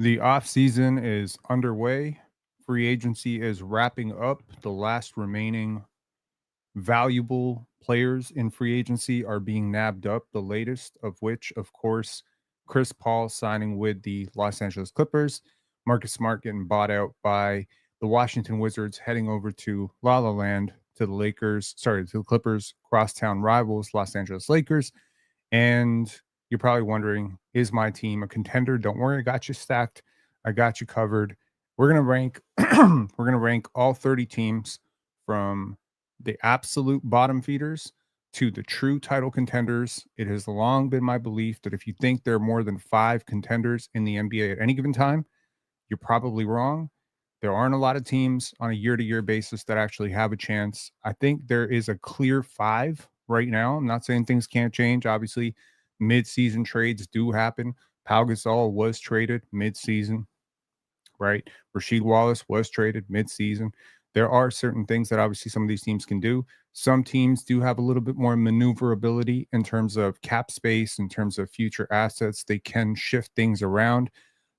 The offseason is underway. Free agency is wrapping up. The last remaining valuable players in free agency are being nabbed up, the latest of which, of course, Chris Paul signing with the Los Angeles Clippers, Marcus Smart getting bought out by the Washington Wizards, heading over to La La Land to the Lakers, sorry, to the Clippers, crosstown rivals, Los Angeles Lakers. And you're probably wondering, is my team a contender? Don't worry, I got you stacked. I got you covered. We're gonna rank we're gonna rank all 30 teams from the absolute bottom feeders to the true title contenders. It has long been my belief that if you think there are more than 5 contenders in the NBA at any given time, you're probably wrong. There aren't a lot of teams on a year-to-year basis that actually have a chance. I think there is a clear 5 right now. I'm not saying things can't change. Obviously, mid-season trades do happen. Pau Gasol was traded mid-season, right? Rasheed Wallace was traded mid-season. There are certain things that obviously some of these teams can do. Some teams do have a little bit more maneuverability in terms of cap space, in terms of future assets. They can shift things around.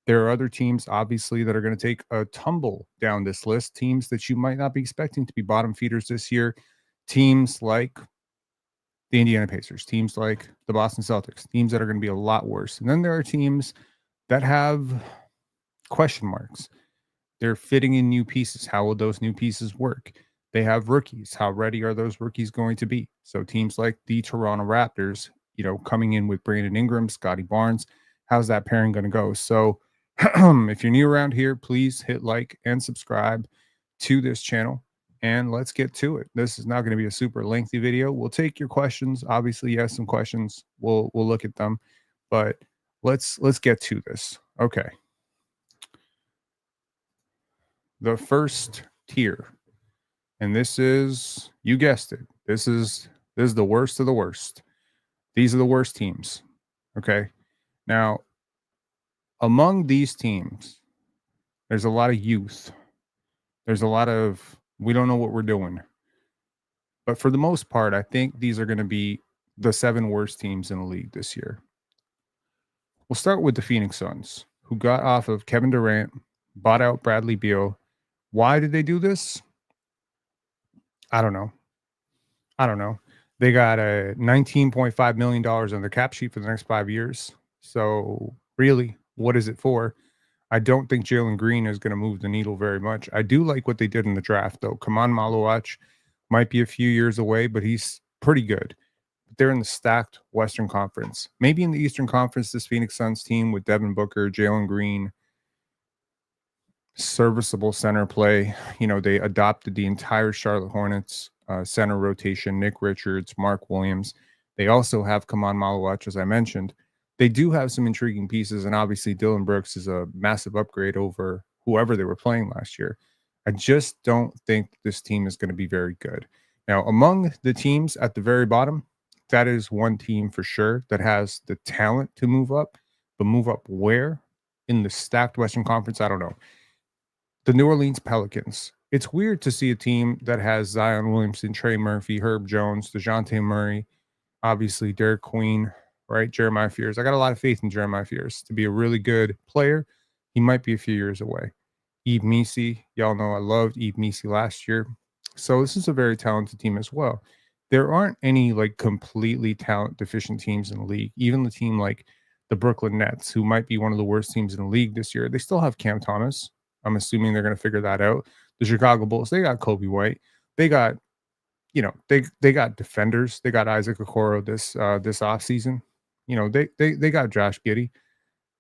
There are other teams, obviously, that are going to take a tumble down this list. Teams that you might not be expecting to be bottom feeders this year. Teams like the Indiana Pacers, teams like the Boston Celtics, teams that are going to be a lot worse. And then there are teams that have question marks. They're fitting in new pieces. How will those new pieces work? They have rookies. How ready are those rookies going to be? So teams like the Toronto Raptors, coming in with Brandon Ingram, Scotty Barnes, how's that pairing going to go? So if you're new around here, please hit like and subscribe to this channel, and let's get to it. This is not going to be a super lengthy video. We'll take your questions. Obviously, you have some questions. We'll look at them, but let's get to this. Okay. The first tier, and this is, you guessed it, this is the worst of the worst. These are the worst teams. Okay. Now, among these teams, there's a lot of youth. There's a lot of, we don't know what we're doing. But for the most part, I think these are going to be the 7 worst teams in the league this year. We'll start with the Phoenix Suns, who got off of Kevin Durant, bought out Bradley Beal. Why did they do this? I don't know. They got a $19.5 million on their cap sheet for the next 5 years. So really, what is it for? I don't think Jalen Green is going to move the needle very much. I do like what they did in the draft, though. Kaman Malawach might be a few years away, but he's pretty good. But they're in the stacked Western Conference. Maybe in the Eastern Conference, this Phoenix Suns team with Devin Booker, Jalen Green, serviceable center play. They adopted the entire Charlotte Hornets center rotation, Nick Richards, Mark Williams. They also have Kaman Malawach, as I mentioned. They do have some intriguing pieces, and obviously Dylan Brooks is a massive upgrade over whoever they were playing last year. I just don't think this team is going to be very good. Now, among the teams at the very bottom, that is one team for sure that has the talent to move up, but move up where? In the stacked Western Conference? I don't know. The New Orleans Pelicans. It's weird to see a team that has Zion Williamson, Trey Murphy, Herb Jones, DeJounte Murray, obviously Derek Queen, right? Jeremiah Fears. I got a lot of faith in Jeremiah Fears to be a really good player. He might be a few years away. Yves Missi, y'all know I loved Yves Missi last year. So this is a very talented team as well. There aren't any completely talent deficient teams in the league. Even the team like the Brooklyn Nets, who might be one of the worst teams in the league this year, they still have Cam Thomas. I'm assuming they're going to figure that out. The Chicago Bulls, they got Kobe White. They got, they got defenders. They got Isaac Okoro this offseason. They got Josh Giddey.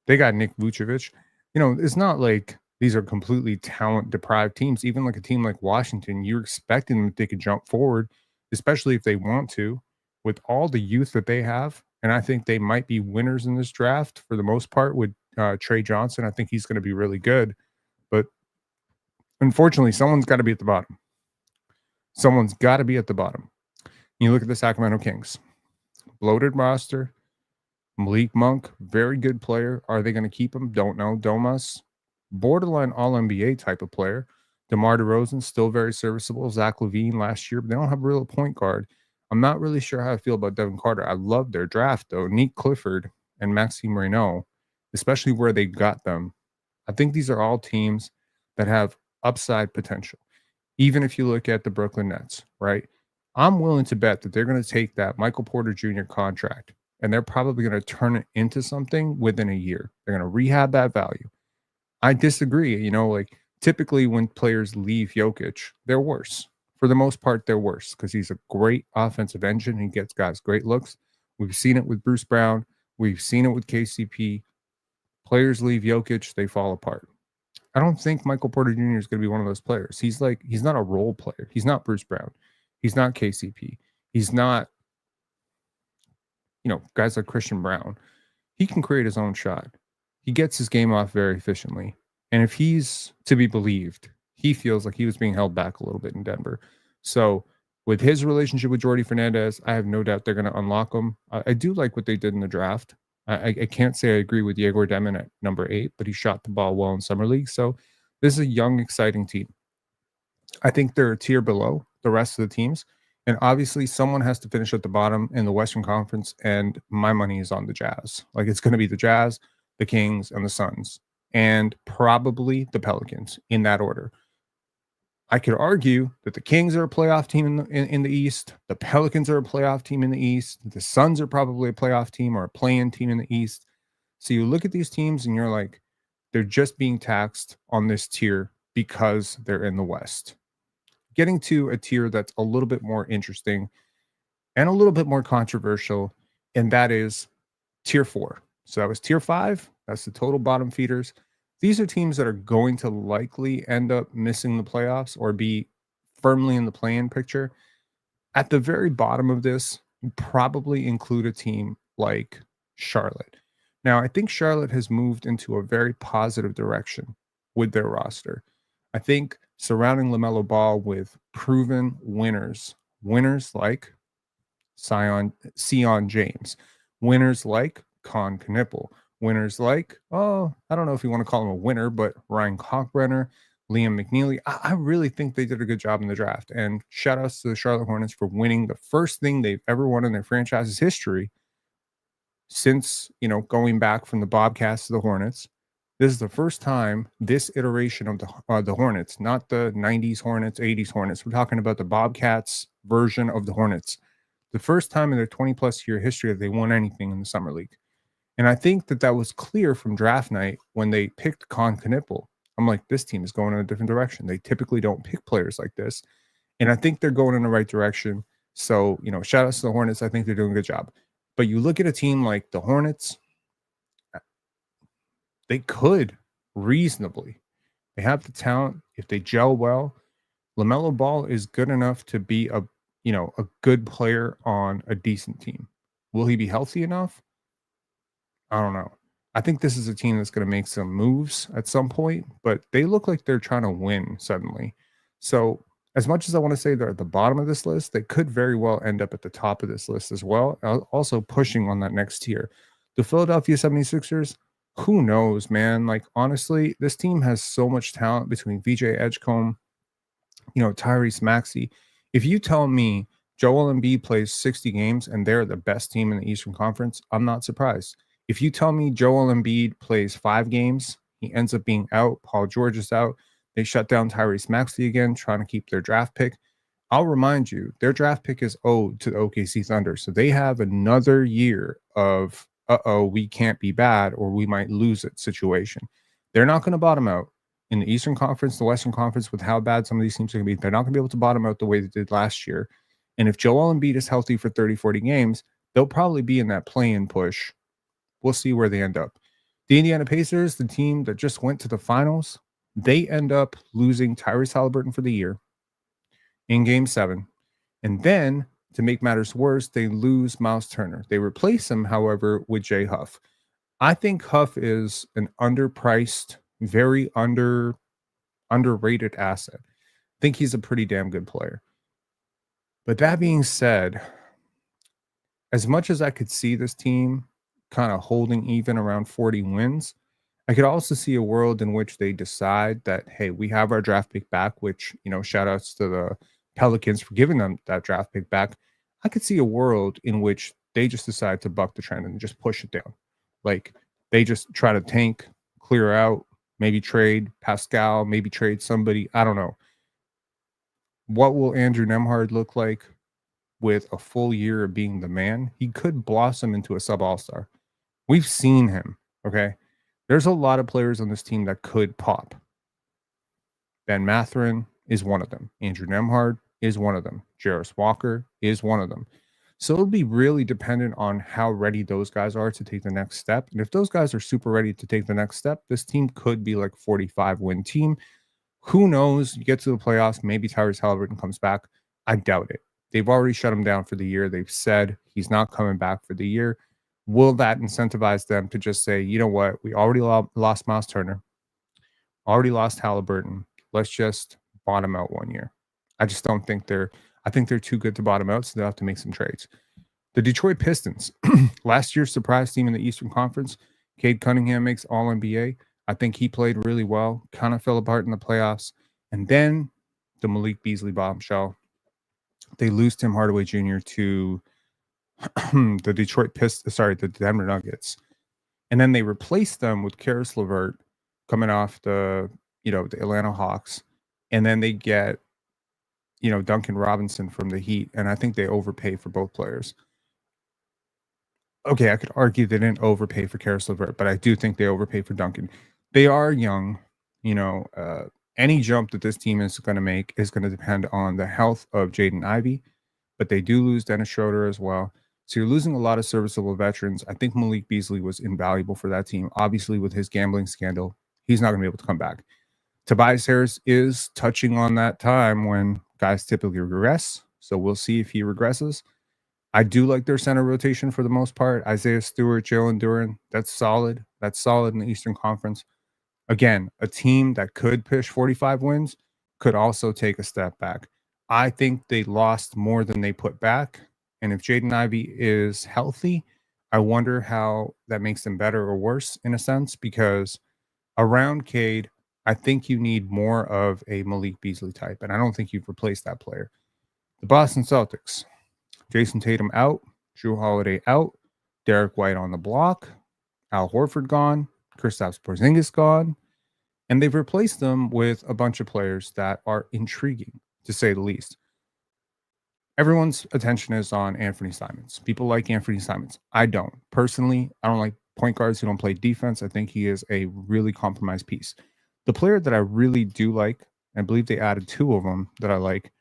They got Nick Vucevic. It's not like these are completely talent deprived teams. Even like a team like Washington, you're expecting them to take a jump forward, especially if they want to, with all the youth that they have. And I think they might be winners in this draft for the most part with Trey Johnson. I think he's going to be really good. But unfortunately, someone's got to be at the bottom. Someone's got to be at the bottom. You look at the Sacramento Kings. Bloated roster. Malik Monk, very good player. Are they going to keep him? Don't know. Domas, borderline All-NBA type of player. DeMar DeRozan, still very serviceable. Zach LaVine last year, but they don't have a real point guard. I'm not really sure how I feel about Devin Carter. I love their draft, though. Nick Clifford and Maxime Reynaud, especially where they got them. I think these are all teams that have upside potential. Even if you look at the Brooklyn Nets, right? I'm willing to bet that they're going to take that Michael Porter Jr. contract and they're probably going to turn it into something within a year. They're going to rehab that value. I disagree. Like typically when players leave Jokic, they're worse. For the most part, they're worse because he's a great offensive engine. He gets guys great looks. We've seen it with Bruce Brown. We've seen it with KCP. Players leave Jokic, they fall apart. I don't think Michael Porter Jr. is going to be one of those players. He's not a role player. He's not Bruce Brown. He's not KCP. He's not, guys like Christian Brown. He can create his own shot. He gets his game off very efficiently. And if he's to be believed, he feels like he was being held back a little bit in Denver. So with his relationship with Jordy Fernandez, I have no doubt they're going to unlock him. I do like what they did in the draft. I can't say I agree with Yegor Demon at number 8, but he shot the ball well in summer league. So this is a young, exciting team. I think they're a tier below the rest of the teams. And obviously, someone has to finish at the bottom in the Western Conference, and my money is on the Jazz. Like it's going to be the Jazz, the Kings, and the Suns, and probably the Pelicans in that order. I could argue that the Kings are a playoff team in the East. The Pelicans are a playoff team in the East. The Suns are probably a playoff team or a play-in team in the East. So you look at these teams and you're like, they're just being taxed on this tier because they're in the West. Getting to a tier that's a little bit more interesting and a little bit more controversial, and that is tier 4. So that was tier 5. That's the total bottom feeders. These are teams that are going to likely end up missing the playoffs or be firmly in the play-in picture. At the very bottom of this, you probably include a team like Charlotte. Now, I think Charlotte has moved into a very positive direction with their roster. I think surrounding LaMelo Ball with proven winners like Sion James, winners like Con Knipple, winners like, I don't know if you want to call him a winner, but Ryan Kalkbrenner, Liam McNeely. I really think they did a good job in the draft. And shout outs to the Charlotte Hornets for winning the first thing they've ever won in their franchise's history since, going back from the Bobcats to the Hornets. This is the first time this iteration of the Hornets, not the 90s Hornets, 80s Hornets. We're talking about the Bobcats version of the Hornets. The first time in their 20-plus year history that they won anything in the Summer League. And I think that was clear from draft night when they picked Con Knipple. I'm like, this team is going in a different direction. They typically don't pick players like this. And I think they're going in the right direction. So, shout outs to the Hornets. I think they're doing a good job. But you look at a team like the Hornets, they could reasonably. They have the talent. If they gel well, LaMelo Ball is good enough to be a good player on a decent team. Will he be healthy enough? I don't know. I think this is a team that's going to make some moves at some point, but they look like they're trying to win suddenly. So as much as I want to say they're at the bottom of this list, they could very well end up at the top of this list as well, also pushing on that next tier. The Philadelphia 76ers, who knows, man? Like, honestly, this team has so much talent between VJ Edgecombe, Tyrese Maxey. If you tell me Joel Embiid plays 60 games and they're the best team in the Eastern Conference, I'm not surprised. If you tell me Joel Embiid plays 5 games, he ends up being out, Paul George is out, they shut down Tyrese Maxey again, trying to keep their draft pick. I'll remind you, their draft pick is owed to the OKC Thunder. So they have another year of, we can't be bad or we might lose it situation. They're not going to bottom out in the Eastern Conference, the Western Conference, with how bad some of these teams are going to be. They're not going to be able to bottom out the way they did last year. And if Joel Embiid is healthy for 30, 40 games, they'll probably be in that play-in push. We'll see where they end up. The Indiana Pacers, the team that just went to the finals, they end up losing Tyrese Halliburton for the year in Game 7. And then, to make matters worse, they lose Miles Turner. They replace him, however, with Jay Huff. I think Huff is an underpriced, very underrated asset. I think he's a pretty damn good player. But that being said, as much as I could see this team kind of holding even around 40 wins, I could also see a world in which they decide that, hey, we have our draft pick back, which, shout outs to the Pelicans for giving them that draft pick back. I could see a world in which they just decide to buck the trend and just push it down. Like they just try to tank, clear out, maybe trade Pascal, maybe trade somebody. I don't know. What will Andrew Nemhard look like with a full year of being the man? He could blossom into a sub all-star. We've seen him, okay? There's a lot of players on this team that could pop. Ben Mathurin is one of them. Andrew Nemhard is one of them. Jarris Walker is one of them. So it'll be really dependent on how ready those guys are to take the next step. And if those guys are super ready to take the next step, this team could be like 45-win team. Who knows? You get to the playoffs, maybe Tyrese Halliburton comes back. I doubt it. They've already shut him down for the year. They've said he's not coming back for the year. Will that incentivize them to just say, you know what? We already lost Miles Turner, already lost Halliburton. Let's just bottom out 1 year. I just don't think I think they're too good to bottom out, so they'll have to make some trades. The Detroit Pistons, last year's surprise team in the Eastern Conference. Cade Cunningham makes All-NBA. I think he played really well, kind of fell apart in the playoffs. And then the Malik Beasley bombshell. They lose Tim Hardaway Jr. to the Denver Nuggets. And then they replace them with Karis LeVert coming off the Atlanta Hawks. And then they get, Duncan Robinson from the Heat. And I think they overpay for both players. Okay, I could argue they didn't overpay for Karis LeVert, but I do think they overpay for Duncan. They are young. Any jump that this team is going to make is going to depend on the health of Jaden Ivey, but they do lose Dennis Schroeder as well. So you're losing a lot of serviceable veterans. I think Malik Beasley was invaluable for that team. Obviously, with his gambling scandal, he's not going to be able to come back. Tobias Harris is touching on that time when guys typically regress. So we'll see if he regresses. I do like their center rotation for the most part. Isaiah Stewart, Jalen Duren, that's solid. That's solid in the Eastern Conference. Again, a team that could push 45 wins could also take a step back. I think they lost more than they put back. And if Jaden Ivey is healthy, I wonder how that makes them better or worse in a sense, because around Cade, I think you need more of a Malik Beasley type, and I don't think you've replaced that player. The Boston Celtics, Jason Tatum out, Jrue Holiday out, Derek White on the block, Al Horford gone, Kristaps Porzingis gone, and they've replaced them with a bunch of players that are intriguing, to say the least. Everyone's attention is on Anthony Simons. People like Anthony Simons. I don't. Personally, I don't like point guards who don't play defense. I think he is a really compromised piece. The player that I really do like, I believe they added two of them that I like.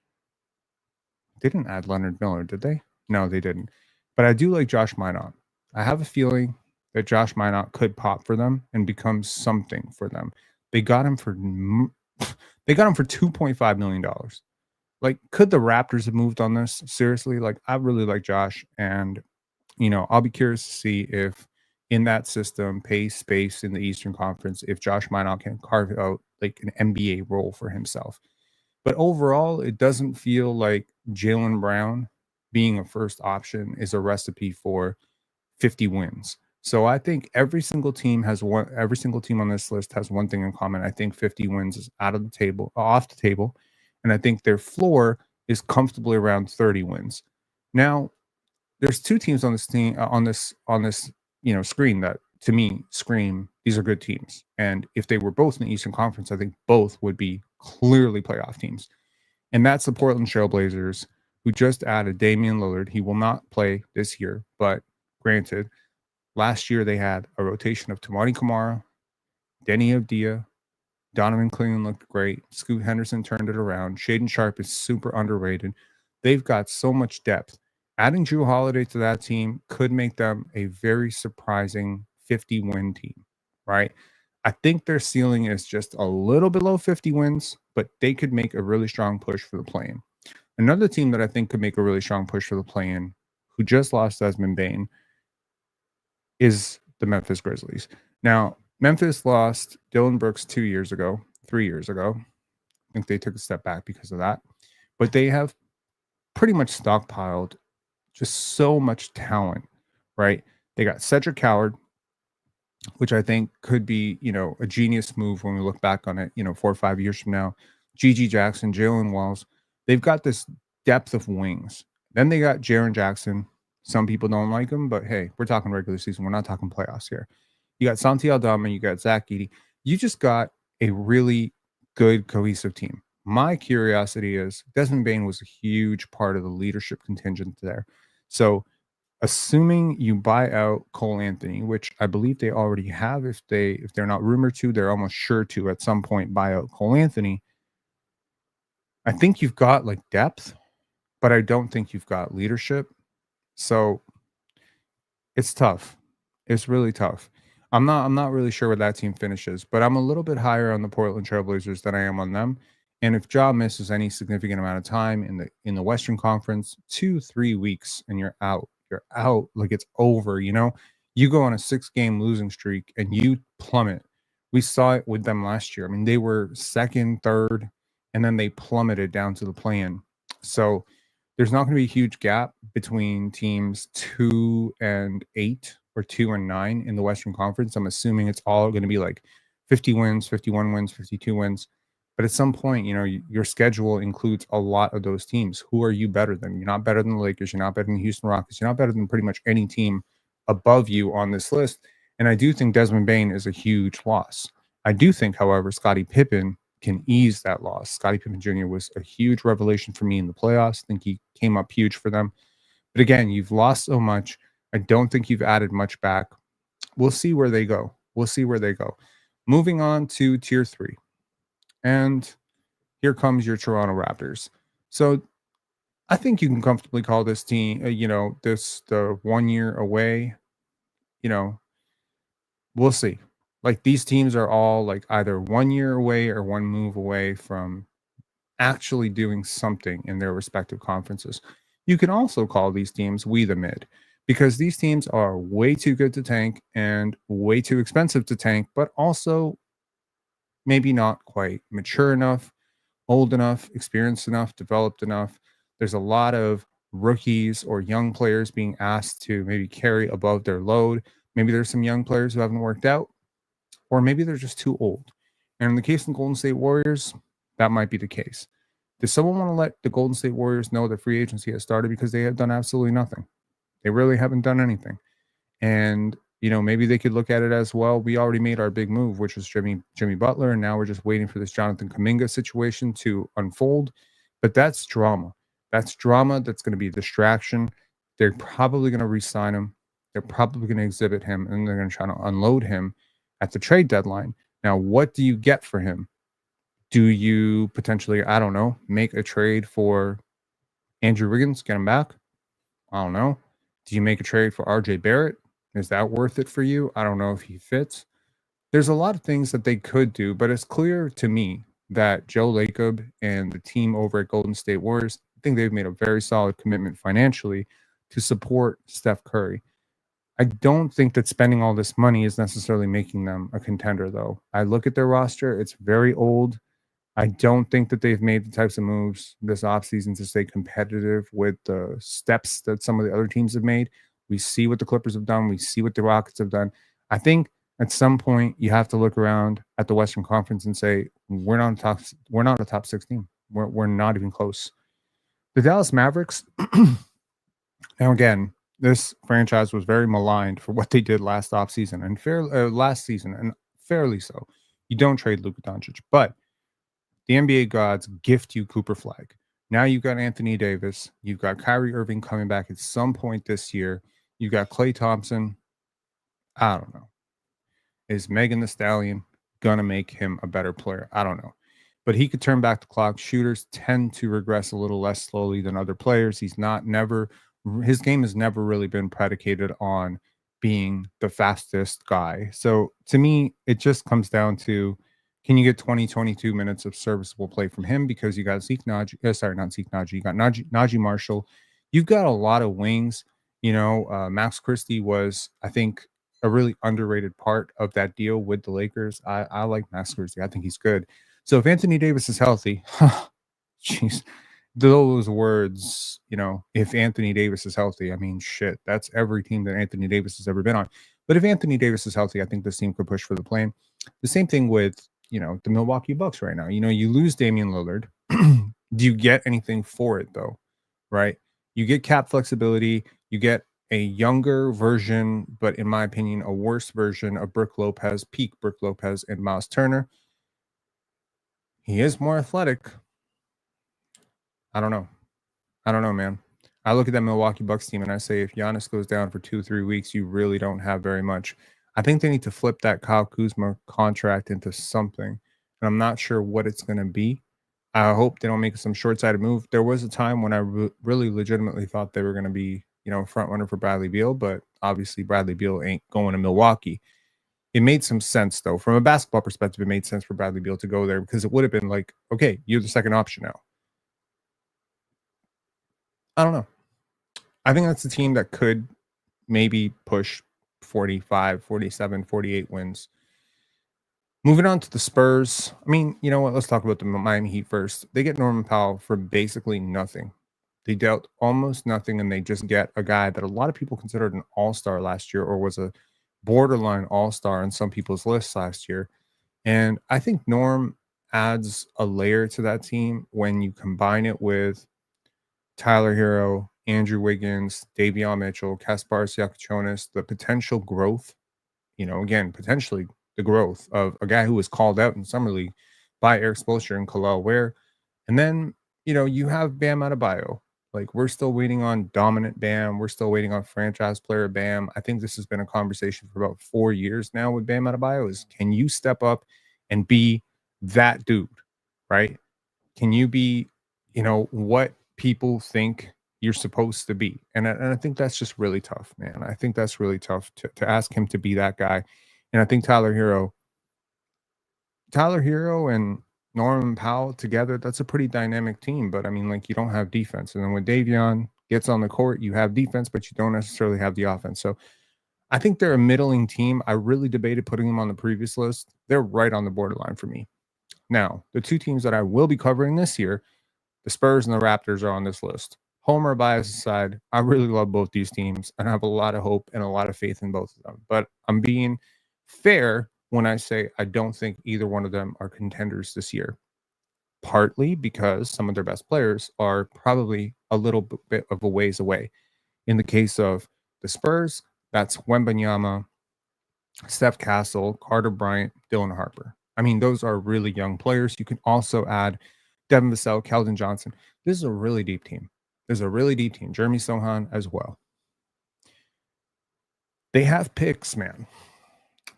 They didn't add Leonard Miller, did they? No, they didn't. But I do like Josh Minott. I have a feeling that Josh Minott could pop for them and become something for them. They got him for $2.5 million. Like, could the Raptors have moved on this? Seriously, like, I really like Josh, and I'll be curious to see if in that system, pace, space in the Eastern Conference, if Josh Minott can carve out like an NBA role for himself. But overall, it doesn't feel like Jaylen Brown being a first option is a recipe for 50 wins. So I think every single team on this list has one thing in common. I think 50 wins is off the table. And I think their floor is comfortably around 30 wins. Now, there's two teams on this team on this screen that to me scream these are good teams. And if they were both in the Eastern Conference, I think both would be clearly playoff teams. And that's the Portland Trailblazers, who just added Damian Lillard. He will not play this year, but granted, last year they had a rotation of Tamani Kamara, Denny Avdia, Donovan Cleveland looked great. Scoot Henderson turned it around. Shaden Sharp is super underrated. They've got so much depth. Adding Jrue Holiday to that team could make them a very surprising 50-win team, right? I think their ceiling is just a little below 50 wins, but they could make a really strong push for the play-in. Another team that I think could make a really strong push for the play-in, who just lost Desmond Bane, is the Memphis Grizzlies. Now, Memphis lost Dylan Brooks 3 years ago. I think they took a step back because of that. But they have pretty much stockpiled just so much talent, right? They got Cedric Howard, which I think could be, a genius move when we look back on it, 4 or 5 years from now. G.G. Jackson, Jalen Wells. They've got this depth of wings. Then they got Jaren Jackson. Some people don't like him, but hey, we're talking regular season. We're not talking playoffs here. You got Santi Aldama, you got Zach Edey. You just got a really good cohesive team. My curiosity is Desmond Bain was a huge part of the leadership contingent there. So assuming you buy out Cole Anthony, which I believe they already have, if they're not rumored to, they're almost sure to at some point buy out Cole Anthony. I think you've got like depth, but I don't think you've got leadership. So it's tough. It's really tough. I'm not really sure where that team finishes, but I'm a little bit higher on the Portland Trailblazers than I am on them. And if Ja misses any significant amount of time in the Western Conference, 2-3 weeks, and you're out. You're out like it's over. You go on a 6-game losing streak and you plummet. We saw it with them last year. I mean, they were second, third, and then they plummeted down to the play-in. So there's not going to be a huge gap between teams 2-8 or 2-9 in the Western Conference. I'm assuming it's all going to be like 50 wins, 51 wins, 52 wins. But at some point, your schedule includes a lot of those teams. Who are you better than? You're not better than the Lakers. You're not better than the Houston Rockets. You're not better than pretty much any team above you on this list. And I do think Desmond Bain is a huge loss. I do think, however, Scottie Pippen can ease that loss. Scottie Pippen Jr. was a huge revelation for me in the playoffs. I think he came up huge for them. But again, you've lost so much. I don't think you've added much back. We'll see where they go. We'll see where they go. Moving on to tier 3. And here comes your Toronto Raptors. So I think you can comfortably call this team, this the 1 year away. We'll see. Like these teams are all like either 1 year away or one move away from actually doing something in their respective conferences. You can also call these teams we the mid because these teams are way too good to tank and way too expensive to tank, but also maybe not quite mature enough, old enough, experienced enough, developed enough. There's a lot of rookies or young players being asked to maybe carry above their load. Maybe there's some young players who haven't worked out, or maybe they're just too old. And in the case of the Golden State Warriors, that might be the case. Does someone want to let the Golden State Warriors know that free agency has started because they have done absolutely nothing? They really haven't done anything. And maybe they could look at it as well. We already made our big move, which was Jimmy Butler, and now we're just waiting for this Jonathan Kuminga situation to unfold. But that's drama. That's drama. That's going to be a distraction. They're probably going to re-sign him. They're probably going to exhibit him, and they're going to try to unload him at the trade deadline. Now, what do you get for him? Do you potentially, I don't know, make a trade for Andrew Wiggins, get him back? I don't know. Do you make a trade for RJ Barrett? Is that worth it for you? I don't know if he fits. There's a lot of things that they could do, but it's clear to me that Joe Lacob and the team over at Golden State Warriors, I think they've made a very solid commitment financially to support Steph Curry. I don't think that spending all this money is necessarily making them a contender, though. I look at their roster, it's very old. I don't think that they've made the types of moves this offseason to stay competitive with the steps that some of the other teams have made. We see what the Clippers have done. We see what the Rockets have done. I think at some point you have to look around at the Western Conference and say, we're not a top 6 team. We're not even close. The Dallas Mavericks, now again, this franchise was very maligned for what they did last offseason and last season, and fairly so. You don't trade Luka Doncic, but the NBA gods gift you Cooper Flag. Now you've got Anthony Davis. You've got Kyrie Irving coming back at some point this year. You've got Klay Thompson. I don't know. Is Megan Thee Stallion going to make him a better player? I don't know. But he could turn back the clock. Shooters tend to regress a little less slowly than other players. His game has never really been predicated on being the fastest guy. So to me, it just comes down to, can you get 20, 22 minutes of serviceable play from him? Because you got not Zeke Naji. You got Najee Marshall. You've got a lot of wings. Max Christie was, I think, a really underrated part of that deal with the Lakers. I like Max Christie. I think he's good. So if Anthony Davis is healthy, jeez, those words, if Anthony Davis is healthy, I mean, shit, that's every team that Anthony Davis has ever been on. But if Anthony Davis is healthy, I think this team could push for the play-in. The same thing with, the Milwaukee Bucks right now. You lose Damian Lillard. Do you get anything for it, though? Right? You get cap flexibility. You get a younger version, but in my opinion, a worse version of Brook Lopez, peak Brook Lopez and Miles Turner. He is more athletic. I don't know. I don't know, man. I look at that Milwaukee Bucks team and I say, if Giannis goes down for 2, 3 weeks, you really don't have very much. I think they need to flip that Kyle Kuzma contract into something, and I'm not sure what it's going to be. I hope they don't make some short-sighted move. There was a time when I really legitimately thought they were going to be, front runner for Bradley Beal, but obviously Bradley Beal ain't going to Milwaukee. It made some sense though, from a basketball perspective. It made sense for Bradley Beal to go there because it would have been like, okay, you're the second option now. I don't know. I think that's a team that could maybe push 45, 47, 48 wins. Moving on to the Spurs. I mean, you know what? Let's talk about the Miami Heat first. They get Norman Powell for basically nothing. They dealt almost nothing, and they just get a guy that a lot of people considered an all-star last year, or was a borderline all-star on some people's lists last year. And I think Norm adds a layer to that team when you combine it with Tyler Hero, Andrew Wiggins, Davion Mitchell, Kasparis Siakachonis, the potential growth, again, potentially the growth of a guy who was called out in Summer League by Eric Spoelstra and Khalil Ware. And then, you have Bam Adebayo. Like, we're still waiting on dominant Bam. We're still waiting on franchise player Bam. I think this has been a conversation for about 4 years now with Bam Adebayo is, can you step up and be that dude, right? Can you be, what people think you're supposed to be? And I think that's just really tough, man. I think that's really tough to ask him to be that guy. And I think Tyler Hero and Norman Powell together, that's a pretty dynamic team. But I mean, like, you don't have defense. And then when Davion gets on the court, you have defense, but you don't necessarily have the offense. So I think they're a middling team. I really debated putting them on the previous list. They're right on the borderline for me. Now, the two teams that I will be covering this year, the Spurs and the Raptors, are on this list. Homer bias aside, I really love both these teams and I have a lot of hope and a lot of faith in both of them. But I'm being fair when I say I don't think either one of them are contenders this year, partly because some of their best players are probably a little bit of a ways away. In the case of the Spurs, that's Wembanyama, Steph Castle, Carter Bryant, Dylan Harper. I mean, those are really young players. You can also add Devin Vassell, Keldon Johnson. This is a really deep team. There's a really deep team. Jeremy Sohan as well. They have picks, man.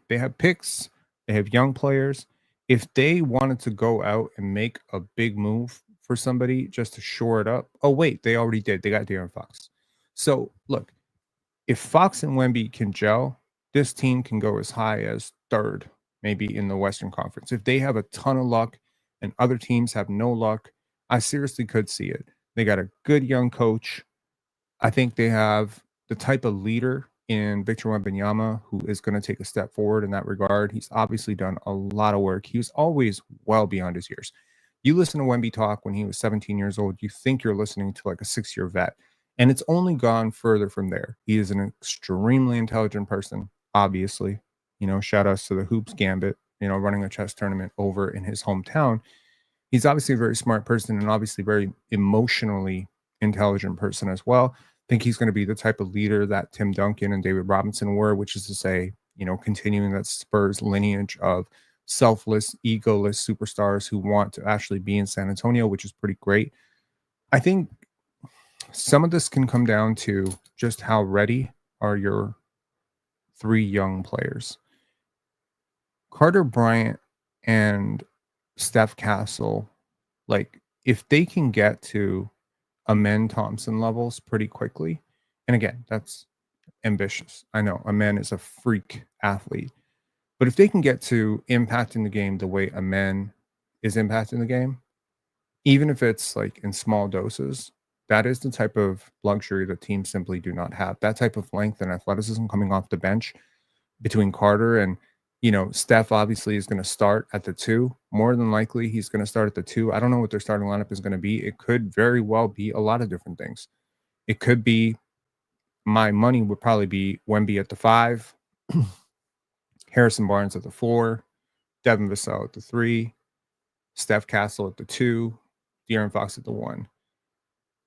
They have picks. They have young players. If they wanted to go out and make a big move for somebody just to shore it up, oh, wait, they already did. They got De'Aaron Fox. So, look, if Fox and Wemby can gel, this team can go as high as third, maybe in the Western Conference. If they have a ton of luck and other teams have no luck, I seriously could see it. They got a good young coach. I think they have the type of leader in Victor Wembanyama who is going to take a step forward in that regard. He's obviously done a lot of work. He was always well beyond his years. You listen to Wemby talk when he was 17 years old, you think you're listening to like a 6-year vet. And it's only gone further from there. He is an extremely intelligent person, obviously. Shout outs to the Hoops Gambit, running a chess tournament over in his hometown. He's obviously a very smart person and obviously very emotionally intelligent person as well. I think he's going to be the type of leader that Tim Duncan and David Robinson were, which is to say, continuing that Spurs lineage of selfless, egoless superstars who want to actually be in San Antonio, which is pretty great. I think some of this can come down to just how ready are your three young players. Carter Bryant and Steph Castle, like, if they can get to Amen Thompson levels pretty quickly, and again, that's ambitious. I know Amen is a freak athlete, but if they can get to impacting the game the way Amen is impacting the game, even if it's like in small doses, that is the type of luxury that teams simply do not have. That type of length and athleticism coming off the bench between Carter and, Steph obviously is going to start at the 2. More than likely, he's going to start at the 2. I don't know what their starting lineup is going to be. It could very well be a lot of different things. It could be, my money would probably be Wemby at the 5, Harrison Barnes at the 4, Devin Vassell at the 3, Steph Castle at the 2, De'Aaron Fox at the 1.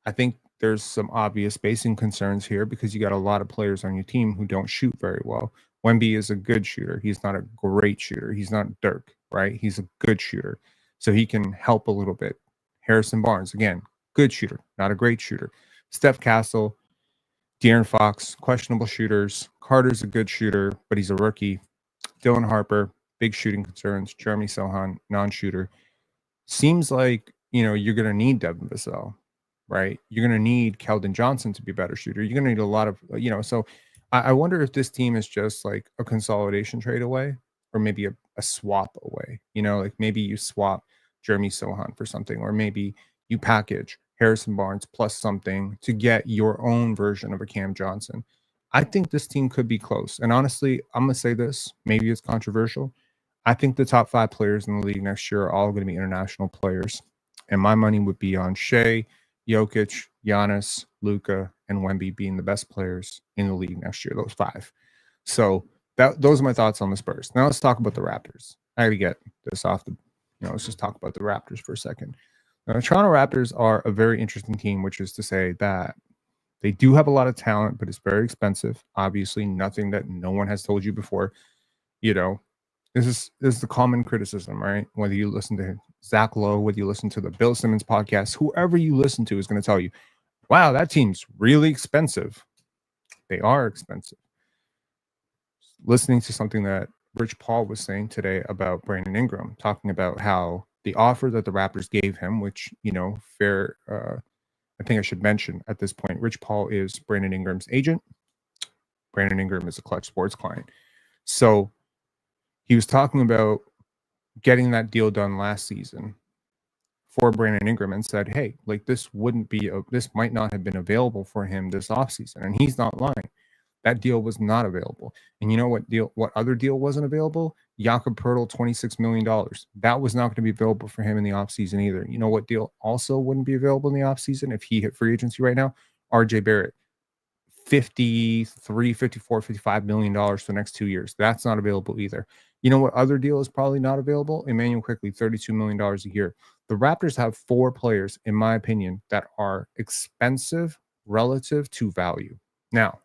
I think there's some obvious spacing concerns here because you got a lot of players on your team who don't shoot very well. Wemby is a good shooter. He's not a great shooter. He's not Dirk, right? He's a good shooter. So he can help a little bit. Harrison Barnes, again, good shooter, not a great shooter. Steph Castle, De'Aaron Fox, questionable shooters. Carter's a good shooter, but he's a rookie. Dylan Harper, big shooting concerns. Jeremy Sohan, non-shooter. Seems like, you're going to need Devin Vassell, right? You're going to need Keldon Johnson to be a better shooter. You're going to need a lot of, so I wonder if this team is just like a consolidation trade away or maybe a swap away. Like maybe you swap Jeremy Sohan for something, or maybe you package Harrison Barnes plus something to get your own version of a Cam Johnson. I think this team could be close. And honestly, I'm going to say this, maybe it's controversial. I think the top 5 players in the league next year are all going to be international players. And my money would be on Shea, Jokic, Giannis, Luka, and Wemby being the best players in the league next year, those 5. So those are my thoughts on the Spurs. Now let's talk about the Raptors. I got to get this off the, let's just talk about the Raptors for a second. The Toronto Raptors are a very interesting team, which is to say that they do have a lot of talent, but it's very expensive. Obviously, nothing that no one has told you before. This is the common criticism, right? Whether you listen to Zach Lowe, whether you listen to the Bill Simmons podcast, whoever you listen to is going to tell you, wow, that team's really expensive. They are expensive. Listening to something that Rich Paul was saying today about Brandon Ingram, talking about how the offer that the Raptors gave him, which, I think I should mention at this point, Rich Paul is Brandon Ingram's agent. Brandon Ingram is a Clutch Sports client. So he was talking about getting that deal done last season for Brandon Ingram and said, hey, like this might not have been available for him this offseason. And he's not lying. That deal was not available. And you know what other deal wasn't available? Jakob Poeltl, $26 million. That was not going to be available for him in the offseason either. You know what deal also wouldn't be available in the offseason if he hit free agency right now? RJ Barrett. $53, $54, $55 million for the next 2 years. That's not available either. You know what other deal is probably not available? Emmanuel Quickley, $32 million a year. The Raptors have 4 players, in my opinion, that are expensive relative to value. Now,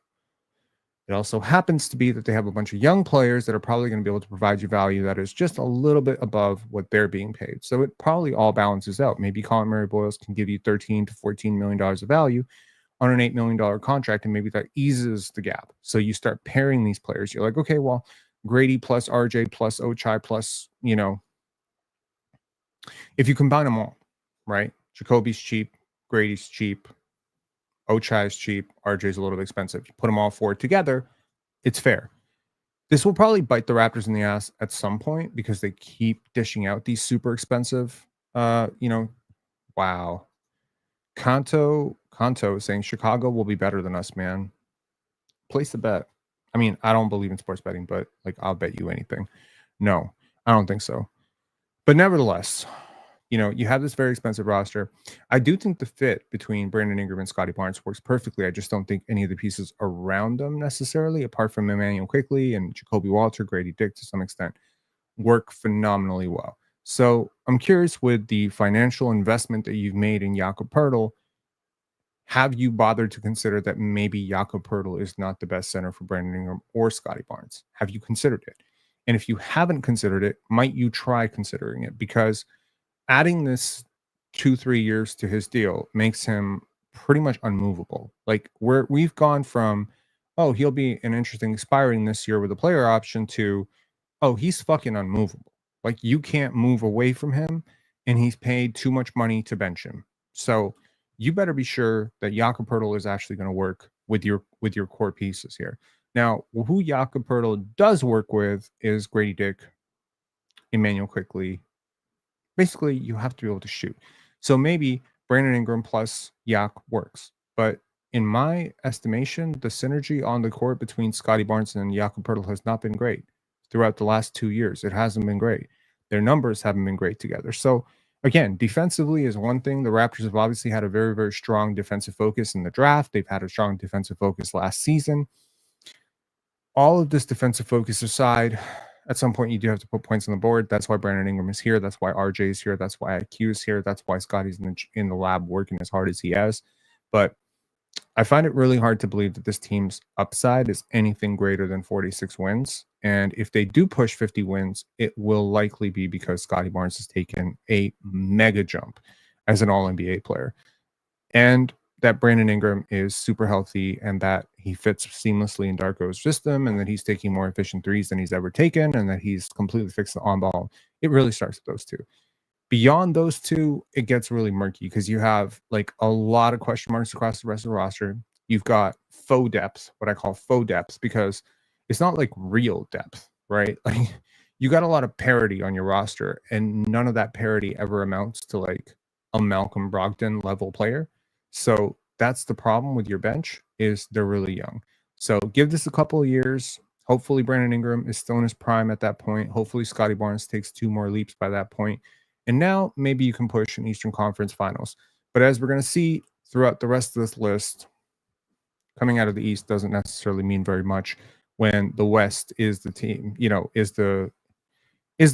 it also happens to be that they have a bunch of young players that are probably going to be able to provide you value that is just a little bit above what they're being paid. So it probably all balances out. Maybe Colin Murray-Boyles can give you $13 to $14 million of value on an $8 million contract, and maybe that eases the gap. So you start pairing these players. You're like, okay, well, Grady plus RJ plus Ochai plus, if you combine them all, right? Jacoby's cheap, Grady's cheap, Ochai is cheap, RJ's a little bit expensive. You put them all 4 together, it's fair. This will probably bite the Raptors in the ass at some point because they keep dishing out these super expensive, wow. Kanto is saying Chicago will be better than us, man. Place the bet. I mean, I don't believe in sports betting, but like I'll bet you anything. No, I don't think so. But nevertheless, you have this very expensive roster. I do think the fit between Brandon Ingram and Scotty Barnes works perfectly. I just don't think any of the pieces around them necessarily, apart from Emmanuel Quickley and Jacoby Walter, Grady Dick to some extent, work phenomenally well. So I'm curious, with the financial investment that you've made in Jakob Poeltl, have you bothered to consider that maybe Jakob Poeltl is not the best center for Brandon Ingram or Scotty Barnes? Have you considered it? And if you haven't considered it, might you try considering it? Because adding this 2-3 years to his deal makes him pretty much unmovable. Like we've gone from, oh, he'll be an interesting expiring this year with a player option to, oh, he's fucking unmovable. Like you can't move away from him, and he's paid too much money to bench him. So you better be sure that Jakob Poeltl is actually going to work with your core pieces here. Now, who Jakob Poeltl does work with is Grady Dick, Emmanuel Quickley. Basically, you have to be able to shoot. So maybe Brandon Ingram plus Yak works. But in my estimation, the synergy on the court between Scotty Barnes and Jakob Poeltl has not been great throughout the last 2 years. It hasn't been great. Their numbers haven't been great together. So again, defensively is one thing. The Raptors have obviously had a very, very strong defensive focus in the draft. They've had a strong defensive focus last season. All of this defensive focus aside, at some point you do have to put points on the board. That's why Brandon Ingram is here. That's why RJ is here. That's why IQ is here. That's why Scotty's in the lab working as hard as he has. But I find it really hard to believe that this team's upside is anything greater than 46 wins. And if they do push 50 wins, it will likely be because Scotty Barnes has taken a mega jump as an all NBA player. And that Brandon Ingram is super healthy and that he fits seamlessly in Darko's system and that he's taking more efficient threes than he's ever taken and that he's completely fixed the on ball. It really starts with those two. Beyond those two, it gets really murky because you have like a lot of question marks across the rest of the roster. You've got faux depth, what I call faux depth, because it's not like real depth, right? Like you got a lot of parity on your roster, and none of that parity ever amounts to like a Malcolm Brogdon level player. So that's the problem with your bench is they're really young. So give this a couple of years. Hopefully Brandon Ingram is still in his prime at that point. Hopefully Scotty Barnes takes 2 more leaps by that point and now maybe you can push an Eastern Conference Finals. But as we're going to see throughout the rest of this list, coming out of the East doesn't necessarily mean very much when the West is the team, is the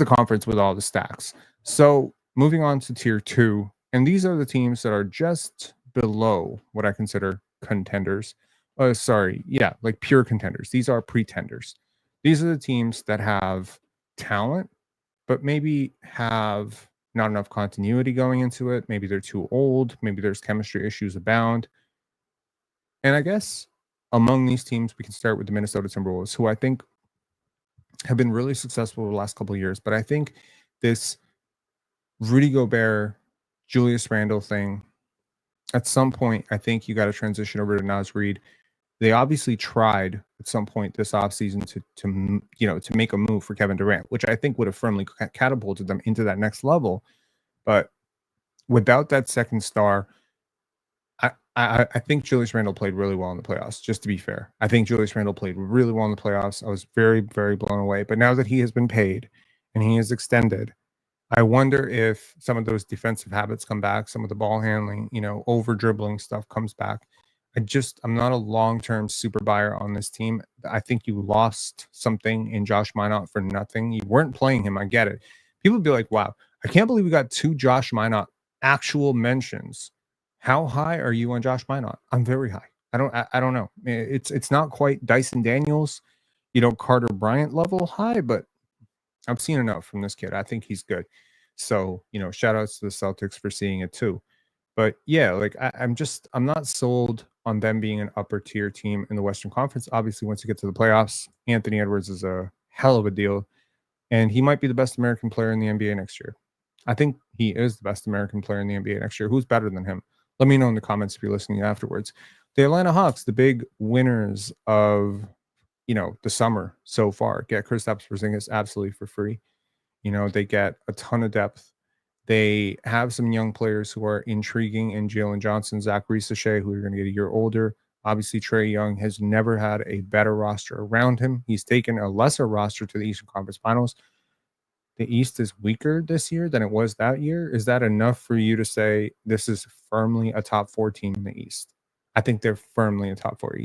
conference with all the stacks. So moving on to tier 2, and these are the teams that are just below what I consider contenders. Like pure contenders. These are pretenders. These are the teams that have talent, but maybe have not enough continuity going into it. Maybe they're too old. Maybe there's chemistry issues abound. And I guess among these teams, we can start with the Minnesota Timberwolves, who I think have been really successful over the last couple of years. But I think this Rudy Gobert, Julius Randle thing, at some point, I think you got to transition over to Naz Reid. They obviously tried at some point this offseason to make a move for Kevin Durant, which I think would have firmly catapulted them into that next level. But without that second star, I think Julius Randle played really well in the playoffs, just to be fair. I think Julius Randle played really well in the playoffs. I was very, very blown away. But now that he has been paid and he is extended, I wonder if some of those defensive habits come back, some of the ball handling, over dribbling stuff comes back. I'm not a long-term super buyer on this team. I think you lost something in Josh Minott for nothing. You weren't playing him. I get it. People would be like, wow, I can't believe we got 2 Josh Minott actual mentions. How high are you on Josh Minott? I'm very high. I don't know. It's not quite Dyson Daniels, Carter Bryant level high, but I've seen enough from this kid. I think he's good. So, shout outs to the Celtics for seeing it too. But yeah, like I'm not sold on them being an upper tier team in the Western Conference. Obviously, once you get to the playoffs, Anthony Edwards is a hell of a deal. And he might be the best American player in the NBA next year. I think he is the best American player in the NBA next year. Who's better than him? Let me know in the comments if you're listening afterwards. The Atlanta Hawks, the big winners of, the summer so far, get Kristaps Porzingis absolutely for free. They get a ton of depth. They have some young players who are intriguing in Jalen Johnson, Zach Risache, who are going to get a year older. Obviously, Trae Young has never had a better roster around him. He's taken a lesser roster to the Eastern Conference Finals. The East is weaker this year than it was that year. Is that enough for you to say this is firmly a top 4 team in the East? I think they're firmly a top 4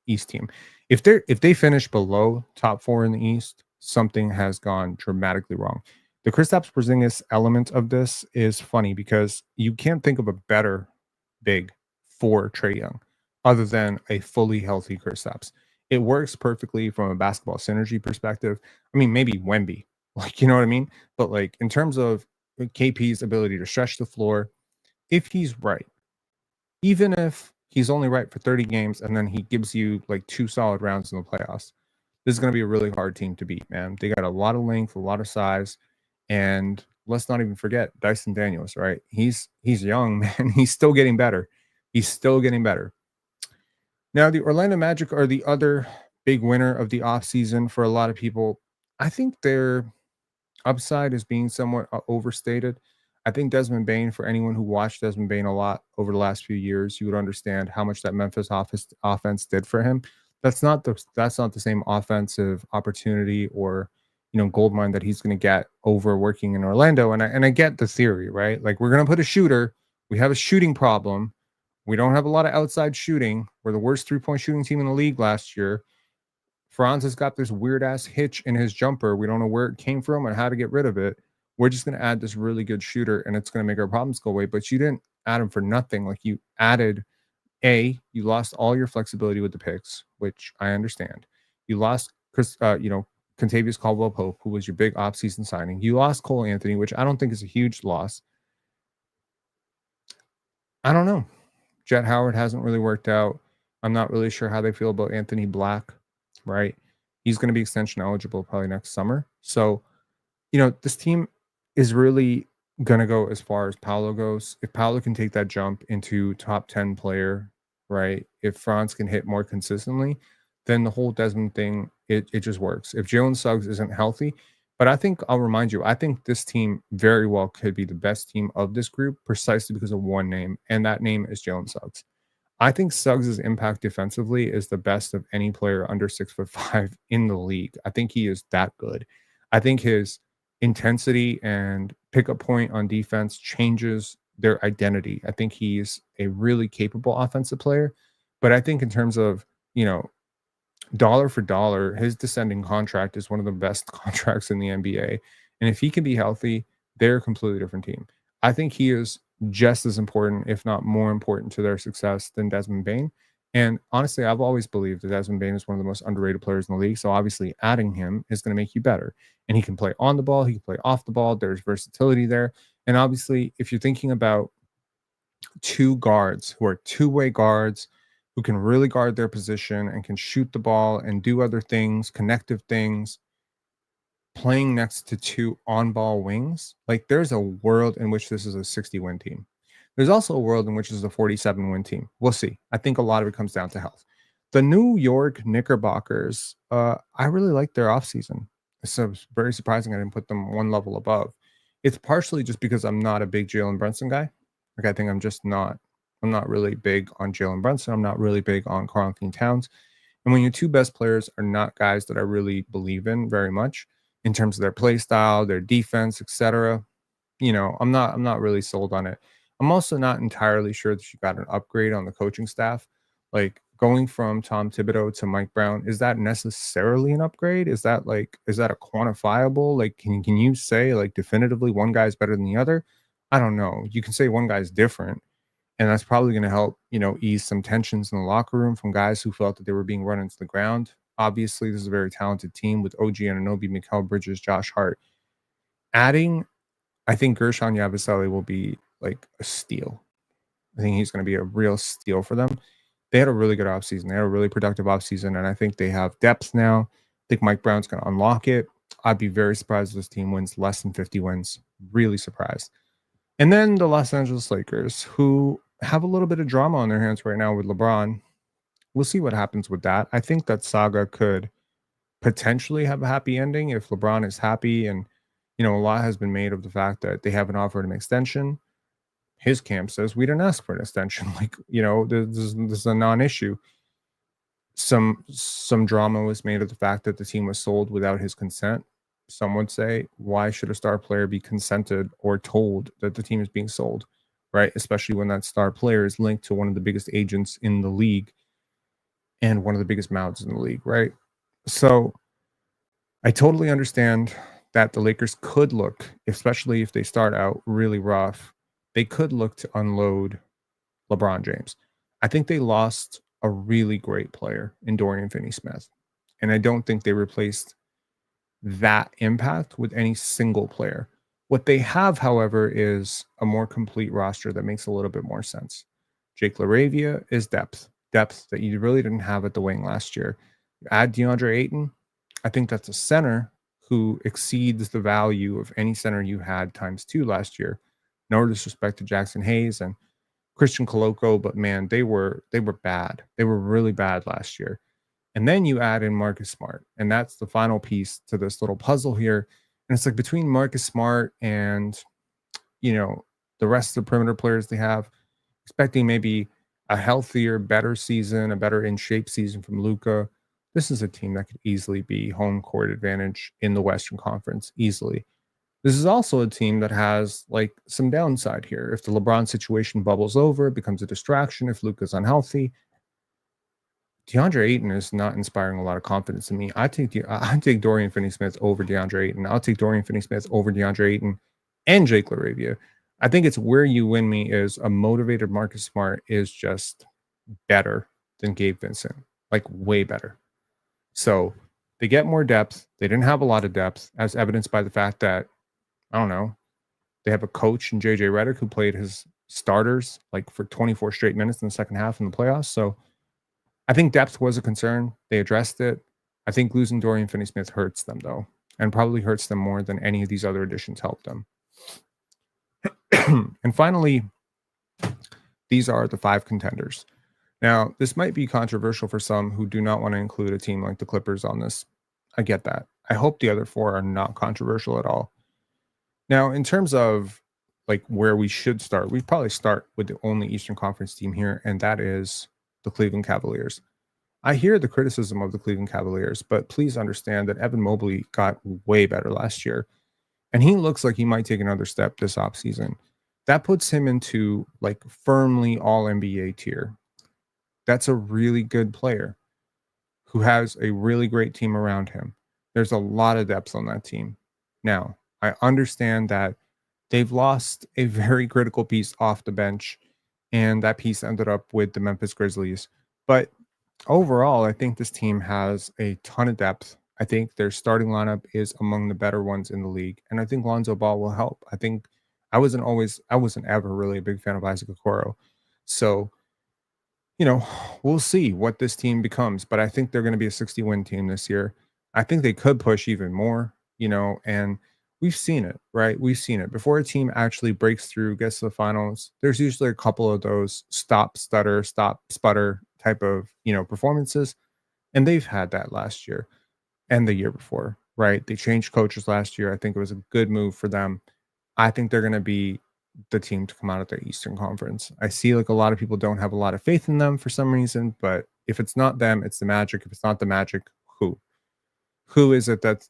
East team. If they finish below top 4 in the East, something has gone dramatically wrong. The Kristaps Porzingis element of this is funny because you can't think of a better big for Trae Young other than a fully healthy Kristaps. It works perfectly from a basketball synergy perspective. I mean, maybe Wemby, like, you know what I mean? But like in terms of KP's ability to stretch the floor, if he's right, even if he's only right for 30 games and then he gives you like 2 solid rounds in the playoffs, this is going to be a really hard team to beat, man. They got a lot of length, a lot of size. And let's not even forget Dyson Daniels, right? He's young, man. He's still getting better. He's still getting better. Now, the Orlando Magic are the other big winner of the offseason for a lot of people. I think their upside is being somewhat overstated. I think Desmond Bane, for anyone who watched Desmond Bane a lot over the last few years, you would understand how much that Memphis offense did for him. That's not the same offensive opportunity or gold mine that he's going to get over working in Orlando. And I get the theory, right? Like, we're going to put a shooter. We have a shooting problem. We don't have a lot of outside shooting. We're the worst 3-point shooting team in the league last year. Franz has got this weird ass hitch in his jumper. We don't know where it came from and how to get rid of it. We're just going to add this really good shooter and it's going to make our problems go away. But you didn't add him for nothing. Like, you added You lost all your flexibility with the picks, which I understand. You lost Contavious Caldwell Pope, who was your big offseason signing. You lost Cole Anthony, which I don't think is a huge loss. I don't know. Jet Howard hasn't really worked out. I'm not really sure how they feel about Anthony Black, right? He's going to be extension eligible probably next summer. So, this team is really going to go as far as Paolo goes. If Paolo can take that jump into top 10 player, right? If Franz can hit more consistently, then the whole Desmond thing, it just works. If Jalen Suggs isn't healthy, but I'll remind you, I think this team very well could be the best team of this group precisely because of one name, and that name is Jalen Suggs. I think Suggs' impact defensively is the best of any player under 6'5" in the league. I think he is that good. I think his intensity and pickup point on defense changes their identity. I think he's a really capable offensive player. But I think in terms of, dollar for dollar, his descending contract is one of the best contracts in the NBA. And if he can be healthy, they're a completely different team. I think he is just as important, if not more important, to their success than Desmond Bane. And honestly, I've always believed that Desmond Bane is one of the most underrated players in the league. So obviously, adding him is going to make you better. And he can play on the ball, he can play off the ball. There's versatility there. And obviously, if you're thinking about two guards who are two-way guards who can really guard their position and can shoot the ball and do other things, connective things, playing next to two on-ball wings, like there's a world in which this is a 60-win team. There's also a world in which this is a 47-win team. We'll see. I think a lot of it comes down to health. The New York Knickerbockers, I really like their offseason. So it's very surprising I didn't put them one level above. It's partially just because I'm not a big Jalen Brunson guy. Like I think I'm not really big on Jalen Brunson. I'm not really big on Karl-Anthony Towns. And when your two best players are not guys that I really believe in very much in terms of their play style, their defense, etc., I'm not really sold on it. I'm also not entirely sure that you got an upgrade on the coaching staff. Like going from Tom Thibodeau to Mike Brown, is that necessarily an upgrade? Is that a quantifiable? Like, can you say like definitively one guy's better than the other? I don't know. You can say one guy's different, and that's probably going to help, ease some tensions in the locker room from guys who felt that they were being run into the ground. Obviously, this is a very talented team with OG Anunoby, Mikal Bridges, Josh Hart. Adding, I think Gershon Yabusele will be like a steal. I think he's going to be a real steal for them. They had a really good offseason. They had a really productive offseason, and I think they have depth now. I think Mike Brown's going to unlock it. I'd be very surprised if this team wins less than 50 wins. Really surprised. And then the Los Angeles Lakers, who have a little bit of drama on their hands right now with LeBron. We'll see what happens with that. I think that saga could potentially have a happy ending if LeBron is happy. And, a lot has been made of the fact that they haven't offered an extension. His camp says we didn't ask for an extension. Like, this is a non-issue. Some drama was made of the fact that the team was sold without his consent. Some would say, why should a star player be consented or told that the team is being sold, right? Especially when that star player is linked to one of the biggest agents in the league and one of the biggest mouths in the league, right? So I totally understand that the Lakers could look, especially if they start out really rough, they could look to unload LeBron James. I think they lost a really great player in Dorian Finney-Smith, and I don't think they replaced that impact with any single player. What they have, however, is a more complete roster that makes a little bit more sense. Jake LaRavia is depth that you really didn't have at the wing last year. You add DeAndre Ayton, I think that's a center who exceeds the value of any center you had times two last year. No disrespect to Jackson Hayes and Christian Coloco, but man, they were bad. They were really bad last year. And then you add in Marcus Smart, and that's the final piece to this little puzzle here. And it's like between Marcus Smart and, the rest of the perimeter players they have, expecting maybe a healthier, better season, a better in shape season from Luka. This is a team that could easily be home court advantage in the Western Conference, easily. This is also a team that has like some downside here. If the LeBron situation bubbles over, it becomes a distraction. If Luka's unhealthy, DeAndre Ayton is not inspiring a lot of confidence in me. I take Dorian Finney-Smith over DeAndre Ayton. I'll take Dorian Finney-Smith over DeAndre Ayton and Jake LaRavia. I think it's where you win me is a motivated Marcus Smart is just better than Gabe Vincent, like way better. So they get more depth. They didn't have a lot of depth, as evidenced by the fact that, I don't know, they have a coach in JJ Redick who played his starters like for 24 straight minutes in the second half in the playoffs. So I think depth was a concern. They addressed it. I think losing Dorian Finney-Smith hurts them though, and probably hurts them more than any of these other additions helped them. And finally, these are the 5 contenders. Now, this might be controversial for some who do not want to include a team like the Clippers on this. I get that. I hope the other 4 are not controversial at all. Now, in terms of like where we should start, we'd probably start with the only Eastern Conference team here, and that is the Cleveland Cavaliers. I hear the criticism of the Cleveland Cavaliers, but please understand that Evan Mobley got way better last year, and he looks like he might take another step this offseason. That puts him into like firmly all NBA tier. That's a really good player who has a really great team around him. There's a lot of depth on that team. Now, I understand that they've lost a very critical piece off the bench, and that piece ended up with the Memphis Grizzlies. But overall, I think this team has a ton of depth. I think their starting lineup is among the better ones in the league, and I think Lonzo Ball will help. I wasn't ever really a big fan of Isaac Okoro, so you know, we'll see what this team becomes, but I think they're going to be a 60-win team this year. I think they could push even more, and we've seen it, right? We've seen it. Before a team actually breaks through, gets to the finals, there's usually a couple of those stop, stutter, stop, sputter type of, performances. And they've had that last year and the year before, right? They changed coaches last year. I think it was a good move for them. I think they're going to be the team to come out of the Eastern Conference. I see like a lot of people don't have a lot of faith in them for some reason, but if it's not them, it's the Magic. If it's not the Magic, who? Who is it that's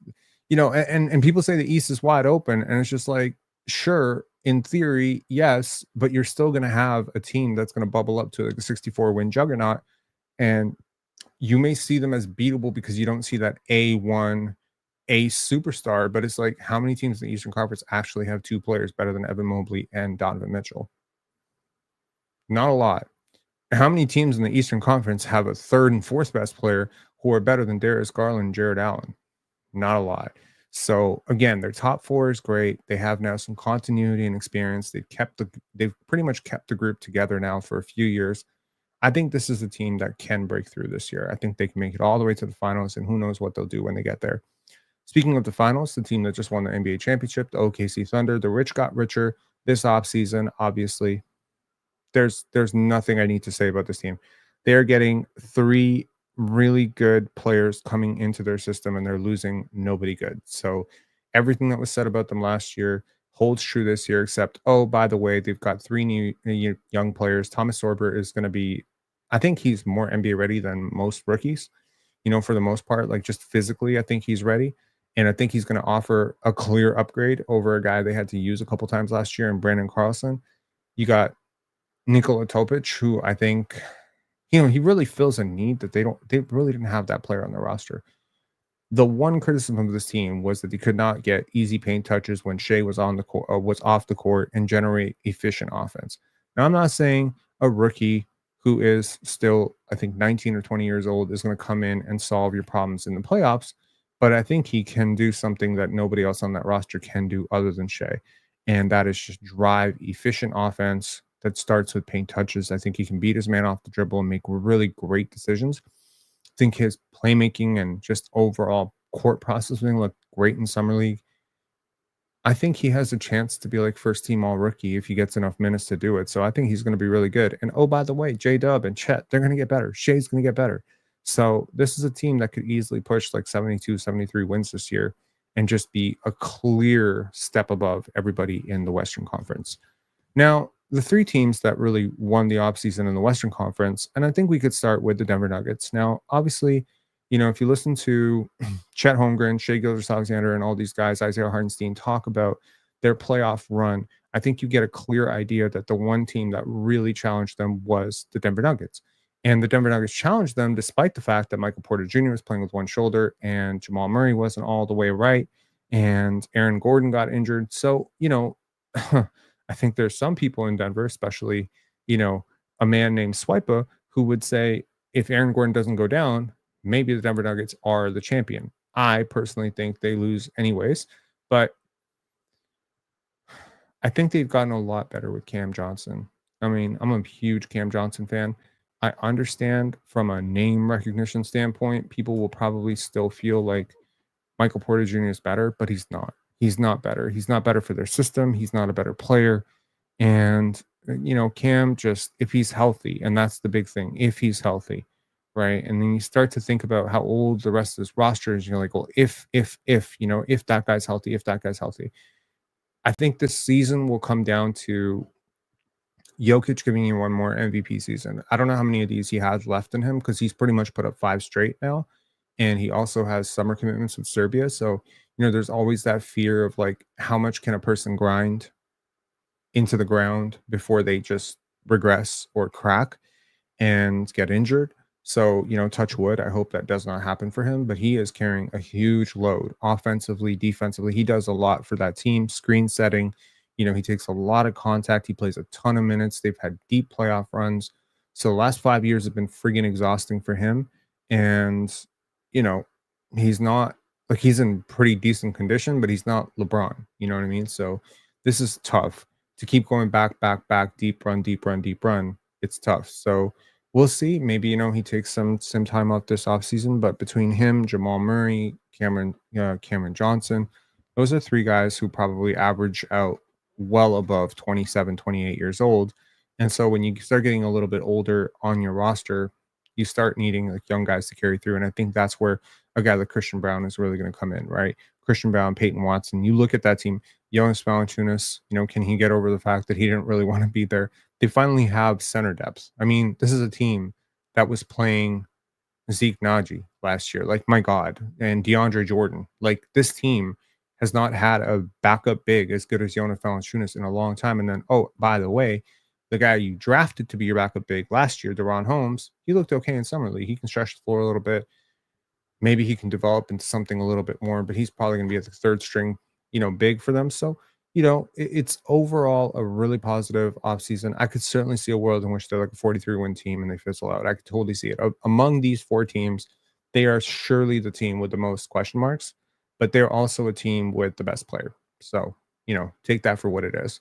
and people say the East is wide open, and it's just like, sure, in theory, yes, but you're still going to have a team that's going to bubble up to like a 64 win juggernaut, and you may see them as beatable because you don't see that A1 ace superstar, but it's like, how many teams in the Eastern Conference actually have 2 players better than Evan Mobley and Donovan Mitchell? Not a lot. How many teams in the Eastern Conference have a third and fourth best player who are better than Darius Garland and Jared Allen? Not a lot. So again, their top 4 is great. They have now some continuity and experience. They've pretty much kept the group together now for a few years. I think this is a team that can break through this year. I think they can make it all the way to the finals, and who knows what they'll do when they get there. Speaking of the finals, the team that just won the NBA championship, the OKC Thunder, the rich got richer this offseason. Obviously, there's nothing I need to say about this team. They're getting 3 really good players coming into their system, and they're losing nobody good. So everything that was said about them last year holds true this year, except, oh, by the way, they've got 3 new young players. Thomas Sorber is going to be, I think he's more NBA ready than most rookies, for the most part, like just physically, I think he's ready. And I think he's going to offer a clear upgrade over a guy they had to use a couple times last year in Brandon Carlson. You got Nikola Topic, who I think, he really fills a need that they really didn't have that player on their roster. The one criticism of this team was that they could not get easy paint touches when Shea was on the court, was off the court, and generate efficient offense. Now, I'm not saying a rookie who is still, I think, 19 or 20 years old is going to come in and solve your problems in the playoffs, but I think he can do something that nobody else on that roster can do other than Shea, and that is just drive efficient offense that starts with paint touches. I think he can beat his man off the dribble and make really great decisions. I think his playmaking and just overall court processing looked great in summer league. I think he has a chance to be like first team all rookie if he gets enough minutes to do it. So I think he's going to be really good. And oh, by the way, J Dub and Chet, they're going to get better. Shea's going to get better. So this is a team that could easily push like 72, 73 wins this year and just be a clear step above everybody in the Western Conference. Now, the 3 teams that really won the offseason in the Western Conference, and I think we could start with the Denver Nuggets. Now, obviously, if you listen to Chet Holmgren, Shea Gilgeous-Alexander, and all these guys, Isaiah Hartenstein, talk about their playoff run, I think you get a clear idea that the one team that really challenged them was the Denver Nuggets. And the Denver Nuggets challenged them despite the fact that Michael Porter Jr. was playing with one shoulder and Jamal Murray wasn't all the way right, and Aaron Gordon got injured. So, I think there's some people in Denver, especially, a man named Swipa, who would say if Aaron Gordon doesn't go down, maybe the Denver Nuggets are the champion. I personally think they lose anyways, but I think they've gotten a lot better with Cam Johnson. I mean, I'm a huge Cam Johnson fan. I understand from a name recognition standpoint, people will probably still feel like Michael Porter Jr. is better, but he's not. He's not better. He's not better for their system. He's not a better player. And, Cam just, if he's healthy, and that's the big thing, if he's healthy, right? And then you start to think about how old the rest of this roster is. You're like, well, if that guy's healthy, if that guy's healthy. I think this season will come down to Jokic giving you one more MVP season. I don't know how many of these he has left in him because he's pretty much put up 5 straight now. And he also has summer commitments with Serbia. So, there's always that fear of like, how much can a person grind into the ground before they just regress or crack and get injured. So, touch wood. I hope that does not happen for him, but he is carrying a huge load offensively, defensively. He does a lot for that team, screen setting. He takes a lot of contact. He plays a ton of minutes. They've had deep playoff runs. So the last 5 years have been friggin' exhausting for him. And, you know, he's not like he's in pretty decent condition, but he's not LeBron. You know what I mean? So this is tough to keep going back, deep run, deep run, deep run. It's tough. So we'll see. Maybe he takes some time off this offseason, but between him, Jamal Murray, Cameron Johnson, those are 3 guys who probably average out well above 27, 28 years old. And so when you start getting a little bit older on your roster, you start needing like young guys to carry through. And I think that's where a guy like Christian Brown is really going to come in, right? Christian Brown, Peyton Watson. You look at that team, Jonas Valanciunas, can he get over the fact that he didn't really want to be there? They finally have center depth. I mean, this is a team that was playing Zeke Naji last year. Like, my God. And DeAndre Jordan. Like, this team has not had a backup big as good as Jonas Valanciunas in a long time. And then, oh, by the way, the guy you drafted to be your backup big last year, Deron Holmes, he looked okay in summer league. He can stretch the floor a little bit. Maybe he can develop into something a little bit more, but he's probably going to be at the third string, big for them. So, it's overall a really positive offseason. I could certainly see a world in which they're like a 43-win team and they fizzle out. I could totally see it. Among these 4 teams, they are surely the team with the most question marks, but they're also a team with the best player. So, take that for what it is.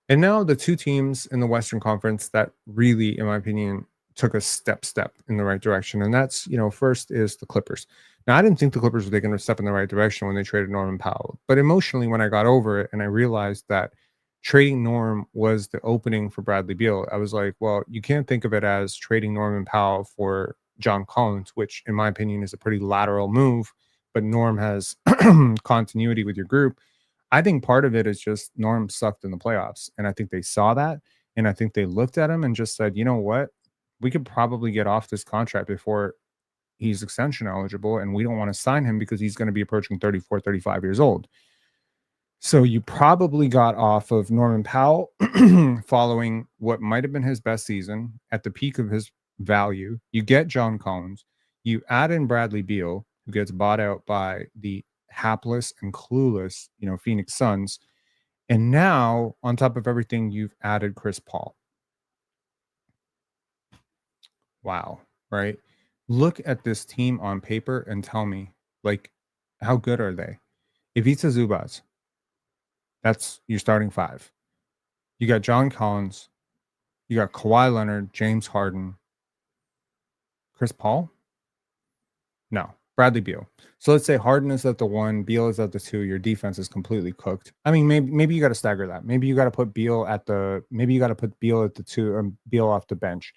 And now the 2 teams in the Western Conference that really, in my opinion, took a step in the right direction. And that's, first is the Clippers. Now, I didn't think the Clippers were taking a step in the right direction when they traded Norman Powell. But emotionally, when I got over it and I realized that trading Norm was the opening for Bradley Beal, I was like, well, you can't think of it as trading Norman Powell for John Collins, which in my opinion is a pretty lateral move. But Norm has continuity with your group. I think part of it is just Norm sucked in the playoffs. And I think they saw that. And I think they looked at him and just said, you know what? We could probably get off this contract before he's extension eligible. And we don't want to sign him because he's going to be approaching 34, 35 years old. So you probably got off of Norman Powell following what might have been his best season at the peak of his value. You get John Collins. You add in Bradley Beal, who gets bought out by the hapless and clueless, Phoenix Suns. And now, on top of everything, you've added Chris Paul. Wow, right? Look at this team on paper and tell me, like, how good are they? Ivica Zubac, that's your starting 5. You got John Collins, you got Kawhi Leonard, James Harden, Chris Paul? No, Bradley Beal. So let's say Harden is at the 1, Beal is at the 2. Your defense is completely cooked. I mean, maybe you got to stagger that. Maybe you got to put Beal at the 2 and Beal off the bench.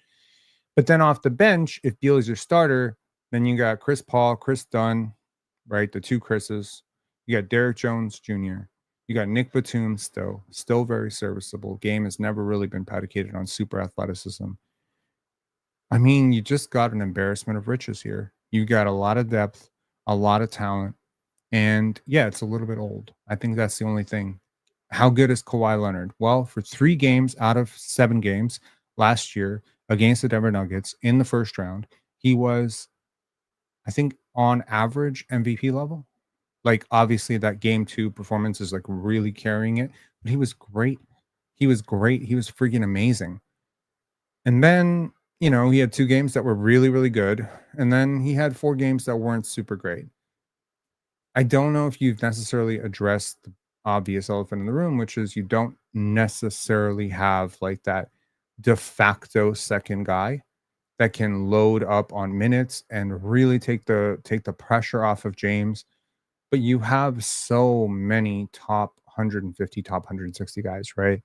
But then off the bench, if Beal is your starter, then you got Chris Paul, Chris Dunn, right? The 2 Chris's. You got Derek Jones Jr. You got Nick Batum still very serviceable. Game has never really been predicated on super athleticism. I mean, you just got an embarrassment of riches here. You got a lot of depth, a lot of talent, and yeah, it's a little bit old. I think that's the only thing. How good is Kawhi Leonard? Well, for 3 games out of 7 games last year against the Denver Nuggets in the first round, he was, I think, on average MVP level. Like, obviously, that game 2 performance is like really carrying it, but he was great. He was great. He was freaking amazing. And then he had 2 games that were really, really good, and then he had 4 games that weren't super great. I don't know if you've necessarily addressed the obvious elephant in the room, which is you don't necessarily have like that de facto second guy that can load up on minutes and really take the pressure off of James. But you have so many top 150, top 160 guys, right?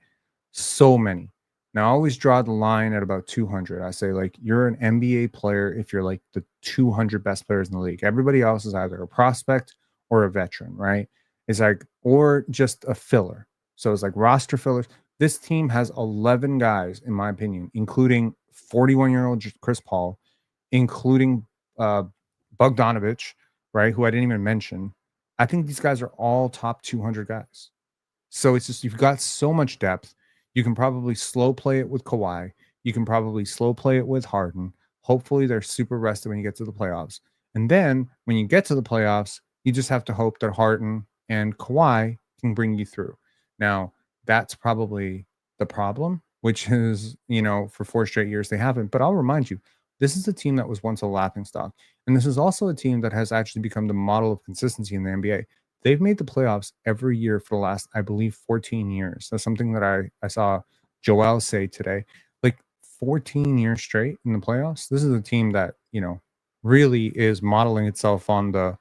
So many. Now, I always draw the line at about 200. I say, like, you're an NBA player if you're like the 200 best players in the league. Everybody else is either a prospect or a veteran, right? It's like, or just a filler. So it's like roster fillers. This team has 11 guys, in my opinion, including 41-year-old Chris Paul, including uh, Bogdanovich, right? Who I didn't even mention. I think these guys are all top 200 guys. So it's just you've got so much depth. You can probably slow play it with Kawhi. You can probably slow play it with Harden. Hopefully, they're super rested when you get to the playoffs. And then when you get to the playoffs, you just have to hope that Harden and Kawhi can bring you through. Now, that's probably the problem, which is, for 4 straight years they haven't. But I'll remind you, this is a team that was once a laughing stock. And this is also a team that has actually become the model of consistency in the NBA. They've made the playoffs every year for the last, I believe, 14 years. That's something that I saw Joel say today. Like 14 years straight in the playoffs. This is a team that, really is modeling itself on the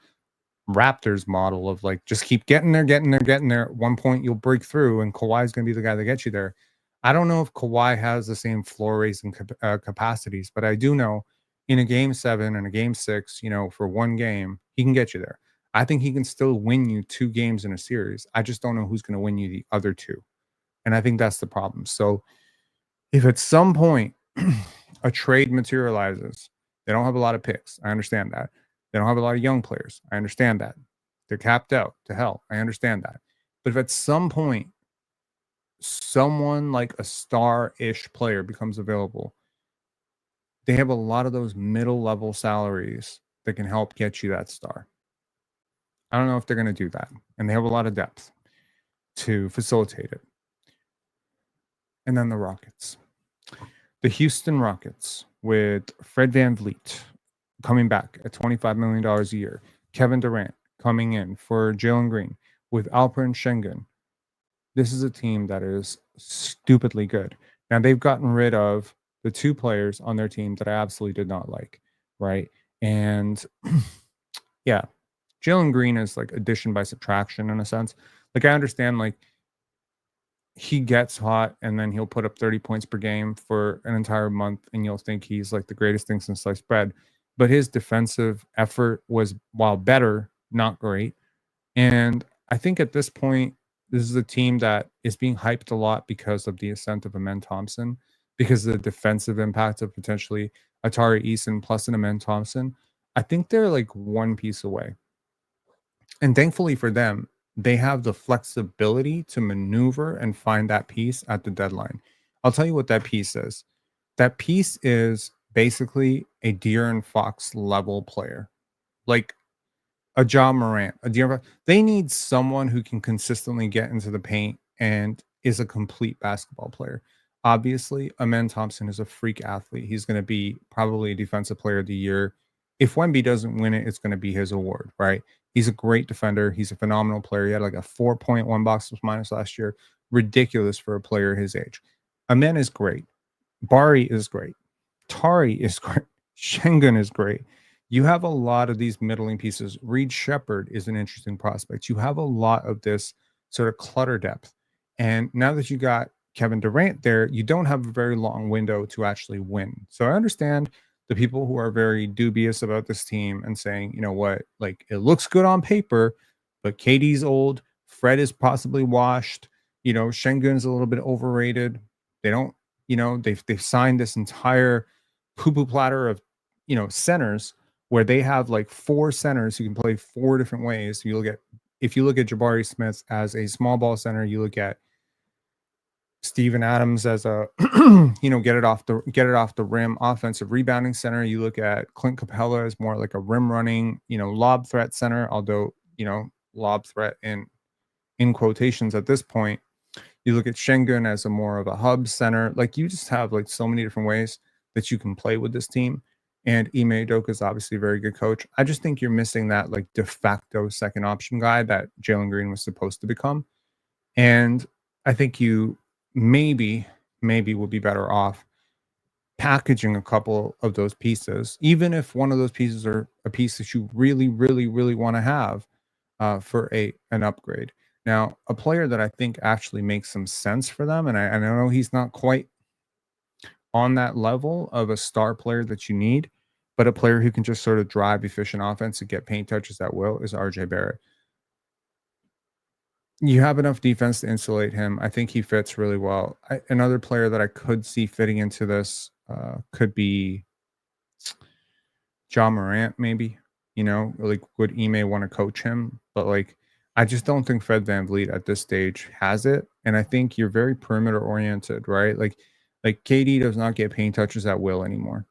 Raptors model of like just keep getting there, getting there, getting there. At one point, you'll break through, and Kawhi's going to be the guy that gets you there. I don't know if Kawhi has the same floor raising capacities, but I do know in a game 7 and a game 6, for one game, he can get you there. I think he can still win you 2 games in a series. I just don't know who's going to win you the other 2. And I think that's the problem. So if at some point a trade materializes, they don't have a lot of picks. I understand that. They don't have a lot of young players. I understand that. They're capped out to hell. I understand that. But if at some point someone like a star-ish player becomes available, they have a lot of those middle level salaries that can help get you that star. I don't know if they're going to do that. And they have a lot of depth to facilitate it. And then the Rockets. The Houston Rockets with Fred VanVleet coming back at $25 million a year. Kevin Durant coming in for Jalen Green with Alperen Sengun. This is a team that is stupidly good. Now, they've gotten rid of the 2 players on their team that I absolutely did not like, right? And yeah, Jalen Green is like addition by subtraction in a sense. Like, I understand, like, he gets hot and then he'll put up 30 points per game for an entire month and you'll think he's like the greatest thing since sliced bread. But his defensive effort was, while better, not great. And I think at this point, this is a team that is being hyped a lot because of the ascent of Amen Thompson, because of the defensive impact of potentially Atari Eason plus an Amen Thompson. I think they're like one piece away. And thankfully for them, they have the flexibility to maneuver and find that piece at the deadline. I'll tell you what that piece is. That piece is basically a De'Aaron Fox level player, like a John Morant, a De'Aaron. They need someone who can consistently get into the paint and is a complete basketball player. Obviously, Amen Thompson is a freak athlete. He's going to be probably a defensive player of the year. If Wemby doesn't win it, it's going to be his award, right? He's a great defender. He's a phenomenal player. He had like a 4.1 box plus minus last year. Ridiculous for a player his age. Amen is great. Bari is great. Tari is great. Schengen is great. You have a lot of these middling pieces. Reed Shepard is an interesting prospect. You have a lot of this sort of clutter depth. And now that you got Kevin Durant there, you don't have a very long window to actually win. So I understand the people who are very dubious about this team and saying, you know what, like it looks good on paper, but KD's old. Fred is possibly washed. Schengen's a little bit overrated. They don't, they've signed this entire poo-poo platter of, centers where they have like 4 centers who can play 4 different ways. If you look at Jabari Smith as a small ball center, you look at Steven Adams as a get it off the rim offensive rebounding center. You look at Clint Capella as more like a rim running, lob threat center, although, lob threat in quotations at this point. You look at Schengen as a more of a hub center. Like, you just have like so many different ways. that you can play with this team. And Ime Udoka is obviously a very good coach. I just think you're missing that like de facto second option guy that Jalen Green was supposed to become. And I think you maybe will be better off packaging a couple of those pieces, even if one of those pieces are a piece that you really want to have for a an upgrade. Now, a player that I think actually makes some sense for them, and I know he's not quite on that level of a star player that you need, but a player who can just sort of drive efficient offense and get paint touches at will is RJ Barrett. You have enough defense to insulate him. I think he fits really well. Another player that I could see fitting into this could be John Morant, maybe. Like would Ime want to coach him? But like, I just don't think Fred Van Vliet at this stage has it. And I think you're very perimeter oriented, right? Like KD does not get paint touches at will anymore.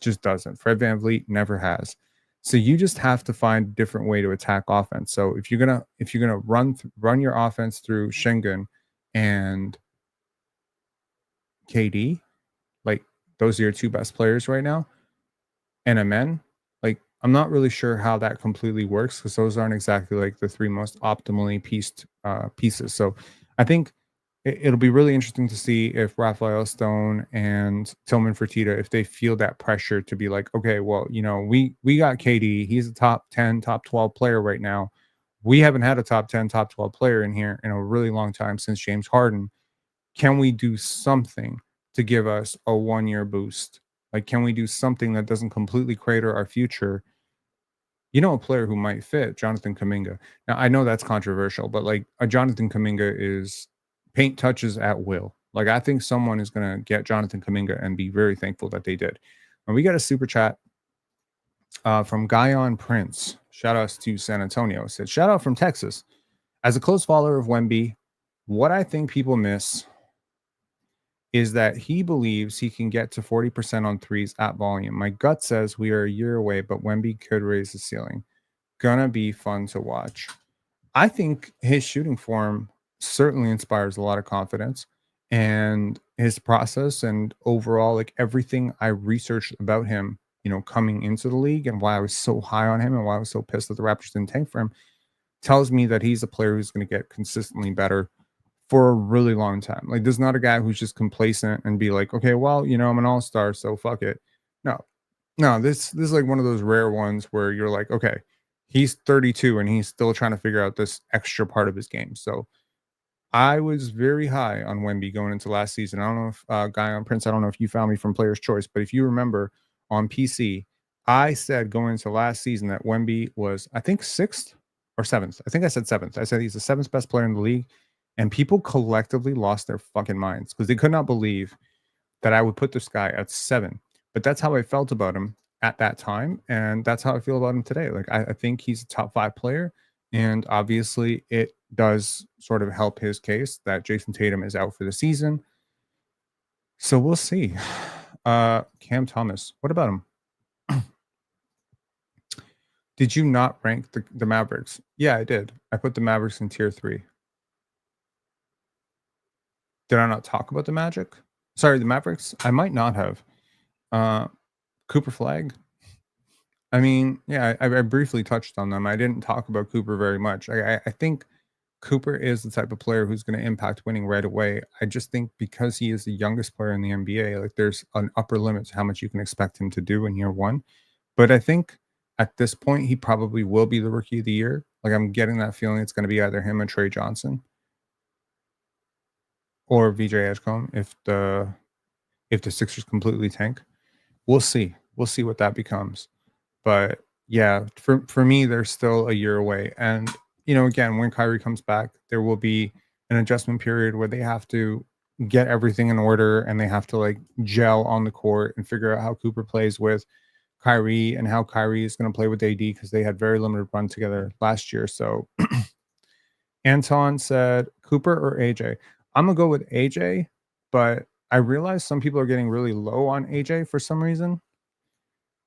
Just doesn't. Fred Van Vliet never has. So you just have to find a different way to attack offense. So if you're gonna run your offense through Schengen and KD, like those are your two best players right now, and Amen, like I'm not really sure how that completely works because those aren't exactly like the three most optimally pieced pieces. So I think it'll be really interesting to see if Raphael Stone and Tillman Fertitta, if they feel that pressure to be like, okay, well, we got KD, he's a top 10, top 12 player right now. We haven't had a top 10, top 12 player in here in a really long time since James Harden. Can we do something to give us a 1 year boost? Like, can we do something that doesn't completely crater our future? A player who might fit, Jonathan Kaminga. Now, I know that's controversial, but like a Jonathan Kaminga is paint touches at will. Like, I think someone is going to get Jonathan Kaminga and be very thankful that they did. And we got a super chat from Guyon Prince. Shout outs to San Antonio. It said, shout out from Texas. As a close follower of Wemby, what I think people miss is that he believes he can get to 40% on threes at volume. My gut says we are a year away, but Wemby could raise the ceiling. Gonna be fun to watch. I think his shooting form certainly inspires a lot of confidence, and his process and overall, like everything I researched about him, coming into the league and why I was so high on him and why I was so pissed that the Raptors didn't tank for him tells me that he's a player who's going to get consistently better for a really long time. Like, there's not a guy who's just complacent and be like, okay, well, I'm an all-star, so fuck it. No, no, this is like one of those rare ones where you're like, okay, he's 32 and he's still trying to figure out this extra part of his game. So I was very high on Wemby going into last season. I don't know if Guy on Prince, I don't know if you found me from Player's Choice, but if you remember on PC, I said going into last season that Wemby was, I think, sixth or seventh. I think I said seventh. I said he's the seventh best player in the league. And people collectively lost their fucking minds because they could not believe that I would put this guy at 7. But that's how I felt about him at that time. And that's how I feel about him today. Like, I think he's a top 5 player. And obviously, it does sort of help his case that Jason Tatum is out for the season. So we'll see. Cam Thomas, what about him? Did you not rank the Mavericks? Yeah, I did. I put the Mavericks in tier 3. Did I not talk about the Magic? Sorry, the Mavericks? I might not have. Cooper Flag? I mean, yeah, I briefly touched on them. I didn't talk about Cooper very much. I think Cooper is the type of player who's going to impact winning right away. I just think because he is the youngest player in the NBA, like there's an upper limit to how much you can expect him to do in year one. But I think at this point, he probably will be the rookie of the year. Like, I'm getting that feeling it's going to be either him or Trey Johnson or VJ Edgecombe if the Sixers completely tank. We'll see. We'll see what that becomes. But yeah, for me, they're still a year away. And again, when Kyrie comes back, there will be an adjustment period where they have to get everything in order and they have to like gel on the court and figure out how Cooper plays with Kyrie and how Kyrie is going to play with AD because they had very limited run together last year. So Anton said Cooper or AJ. I'm gonna go with AJ, but I realize some people are getting really low on AJ for some reason.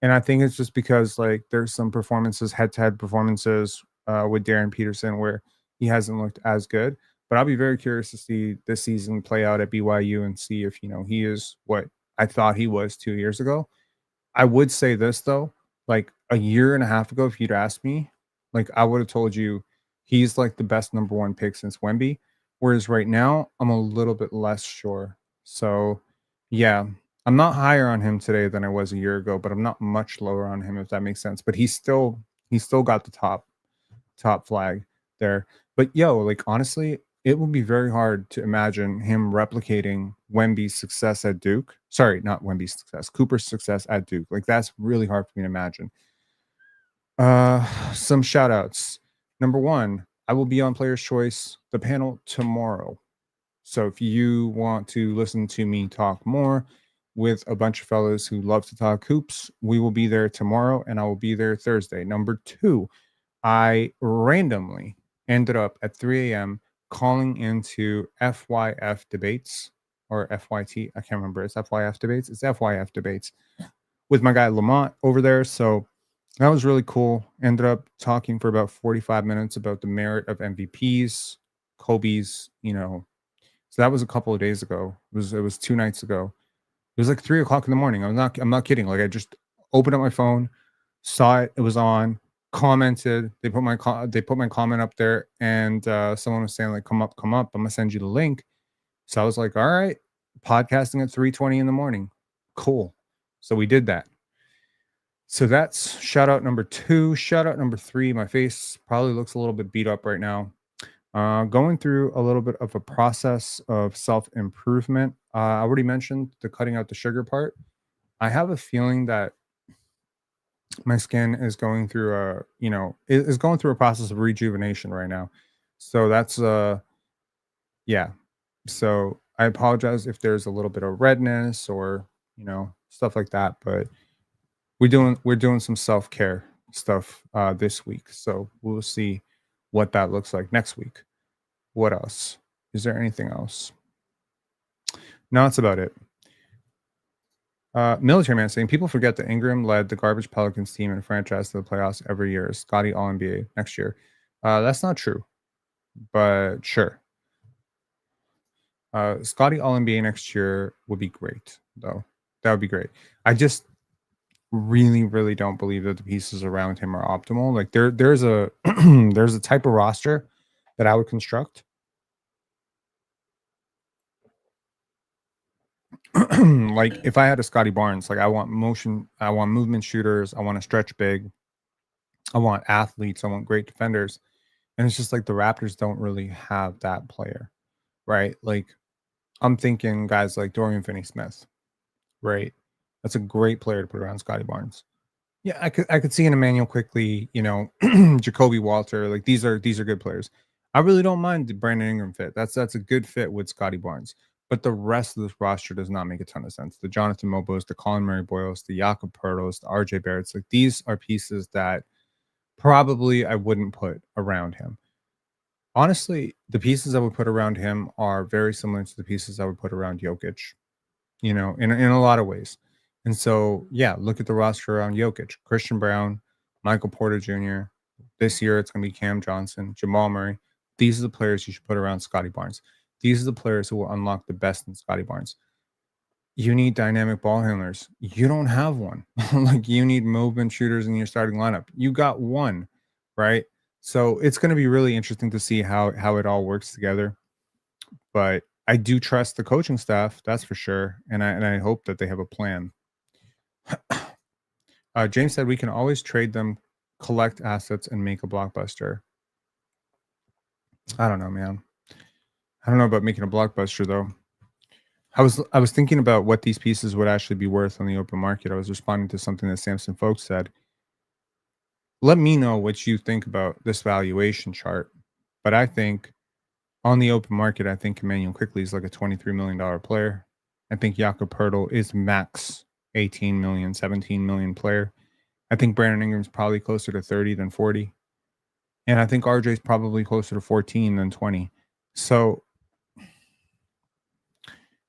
And I think it's just because like there's some performances, head-to-head performances with Darren Peterson where he hasn't looked as good. But I'll be very curious to see this season play out at BYU and see if he is what I thought he was 2 years ago. I would say this though, like a year and a half ago, if you'd asked me, like I would have told you he's like the best number one pick since Wemby. Whereas right now, I'm a little bit less sure. So yeah, I'm not higher on him today than I was a year ago, but I'm not much lower on him if that makes sense. But he's still got the top flag there. But yo, like honestly, it would be very hard to imagine him replicating Wemby's success at Duke. Sorry, not Wemby's success, Cooper's success at Duke. Like that's really hard for me to imagine. Some shout outs. Number one, I will be on Player's Choice, the panel tomorrow. So if you want to listen to me talk more with a bunch of fellas who love to talk hoops, we will be there tomorrow and I will be there Thursday. Number two, I randomly ended up at 3 a.m. calling into FYF debates or FYT. I can't remember. It's FYF debates. It's FYF debates with my guy Lamont over there. So that was really cool. Ended up talking for about 45 minutes about the merit of MVPs, Kobe's, So that was a couple of days ago. It was 2 nights ago. It was like 3 o'clock in the morning. I'm not kidding. Like I just opened up my phone, saw it was on, commented. They put my comment up there, and someone was saying like, come up, I'm gonna send you the link. So I was like, all right, podcasting at 3:20 in the morning. Cool. So we did that. So that's shout out number two. Shout out number three. My face probably looks a little bit beat up right now. Going through a little bit of a process of self improvement. I already mentioned the cutting out the sugar part. I have a feeling that my skin is going through is going through a process of rejuvenation right now. So that's yeah. So I apologize if there's a little bit of redness or stuff like that, but we're doing some self-care stuff this week. So we'll see what that looks like next week. What else? Is there anything else? No, that's about it. Military Man saying people forget that Ingram led the garbage Pelicans team and franchise to the playoffs every year. Scotty All NBA next year. That's not true, but sure. Scotty All NBA next year would be great, though. That would be great. I just really, really don't believe that the pieces around him are optimal. Like there's a there's a type of roster that I would construct. Like if I had a Scotty Barnes, like I want motion, I want movement shooters, I want to stretch big, I want athletes, I want great defenders. And it's just like the Raptors don't really have that player, right? Like I'm thinking guys like Dorian Finney-Smith, right? That's a great player to put around Scotty Barnes. Yeah, I could see an Emmanuel quickly, Jacoby Walter. Like these are good players. I really don't mind the Brandon Ingram fit. That's a good fit with Scotty Barnes. But the rest of this roster does not make a ton of sense. The Jonathan Mobos, the Colin Murray Boyles, the Jakob Pertles, the RJ Barretts, like these are pieces that probably I wouldn't put around him. Honestly, the pieces I would put around him are very similar to the pieces I would put around Jokic, in a lot of ways. And so, yeah, look at the roster around Jokic, Christian Brown, Michael Porter Jr. This year, it's going to be Cam Johnson, Jamal Murray. These are the players you should put around Scotty Barnes. These are the players who will unlock the best in Scotty Barnes. You need dynamic ball handlers. You don't have one. Like you need movement shooters in your starting lineup. You got one, right? So it's going to be really interesting to see how it all works together. But I do trust the coaching staff, that's for sure, and I hope that they have a plan. James said we can always trade them, collect assets, and make a blockbuster. I don't know, man. I don't know about making a blockbuster though. I was thinking about what these pieces would actually be worth on the open market. I was responding to something that Samson Folks said. Let me know what you think about this valuation chart. But I think on the open market, I think Emmanuel Quickly is like a $23 million player. I think Jakob Pertl is max 18 million, 17 million player. I think Brandon Ingram's probably closer to 30 than 40. And I think RJ's probably closer to 14 than 20. So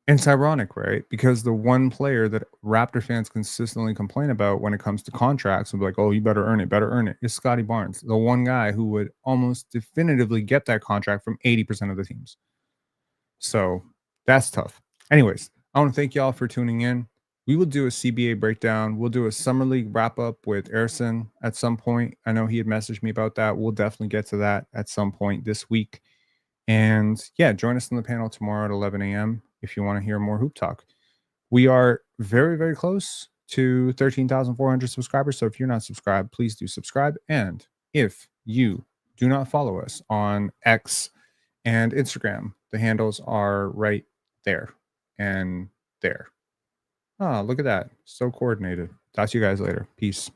it's ironic, right? Because the one player that Raptor fans consistently complain about when it comes to contracts and be like, oh, you better earn it, is Scotty Barnes, the one guy who would almost definitively get that contract from 80% of the teams. So that's tough. Anyways, I want to thank y'all for tuning in. we will do a CBA breakdown. We'll do a summer league wrap up with Erison at some point. I know he had messaged me about that. We'll definitely get to that at some point this week. And yeah, join us on the panel tomorrow at 11 a.m. if you want to hear more hoop talk. We are very, very close to 13,400 subscribers. So if you're not subscribed, please do subscribe. And if you do not follow us on X and Instagram, the handles are right there and there. Oh, look at that. So coordinated. Talk to you guys later. Peace.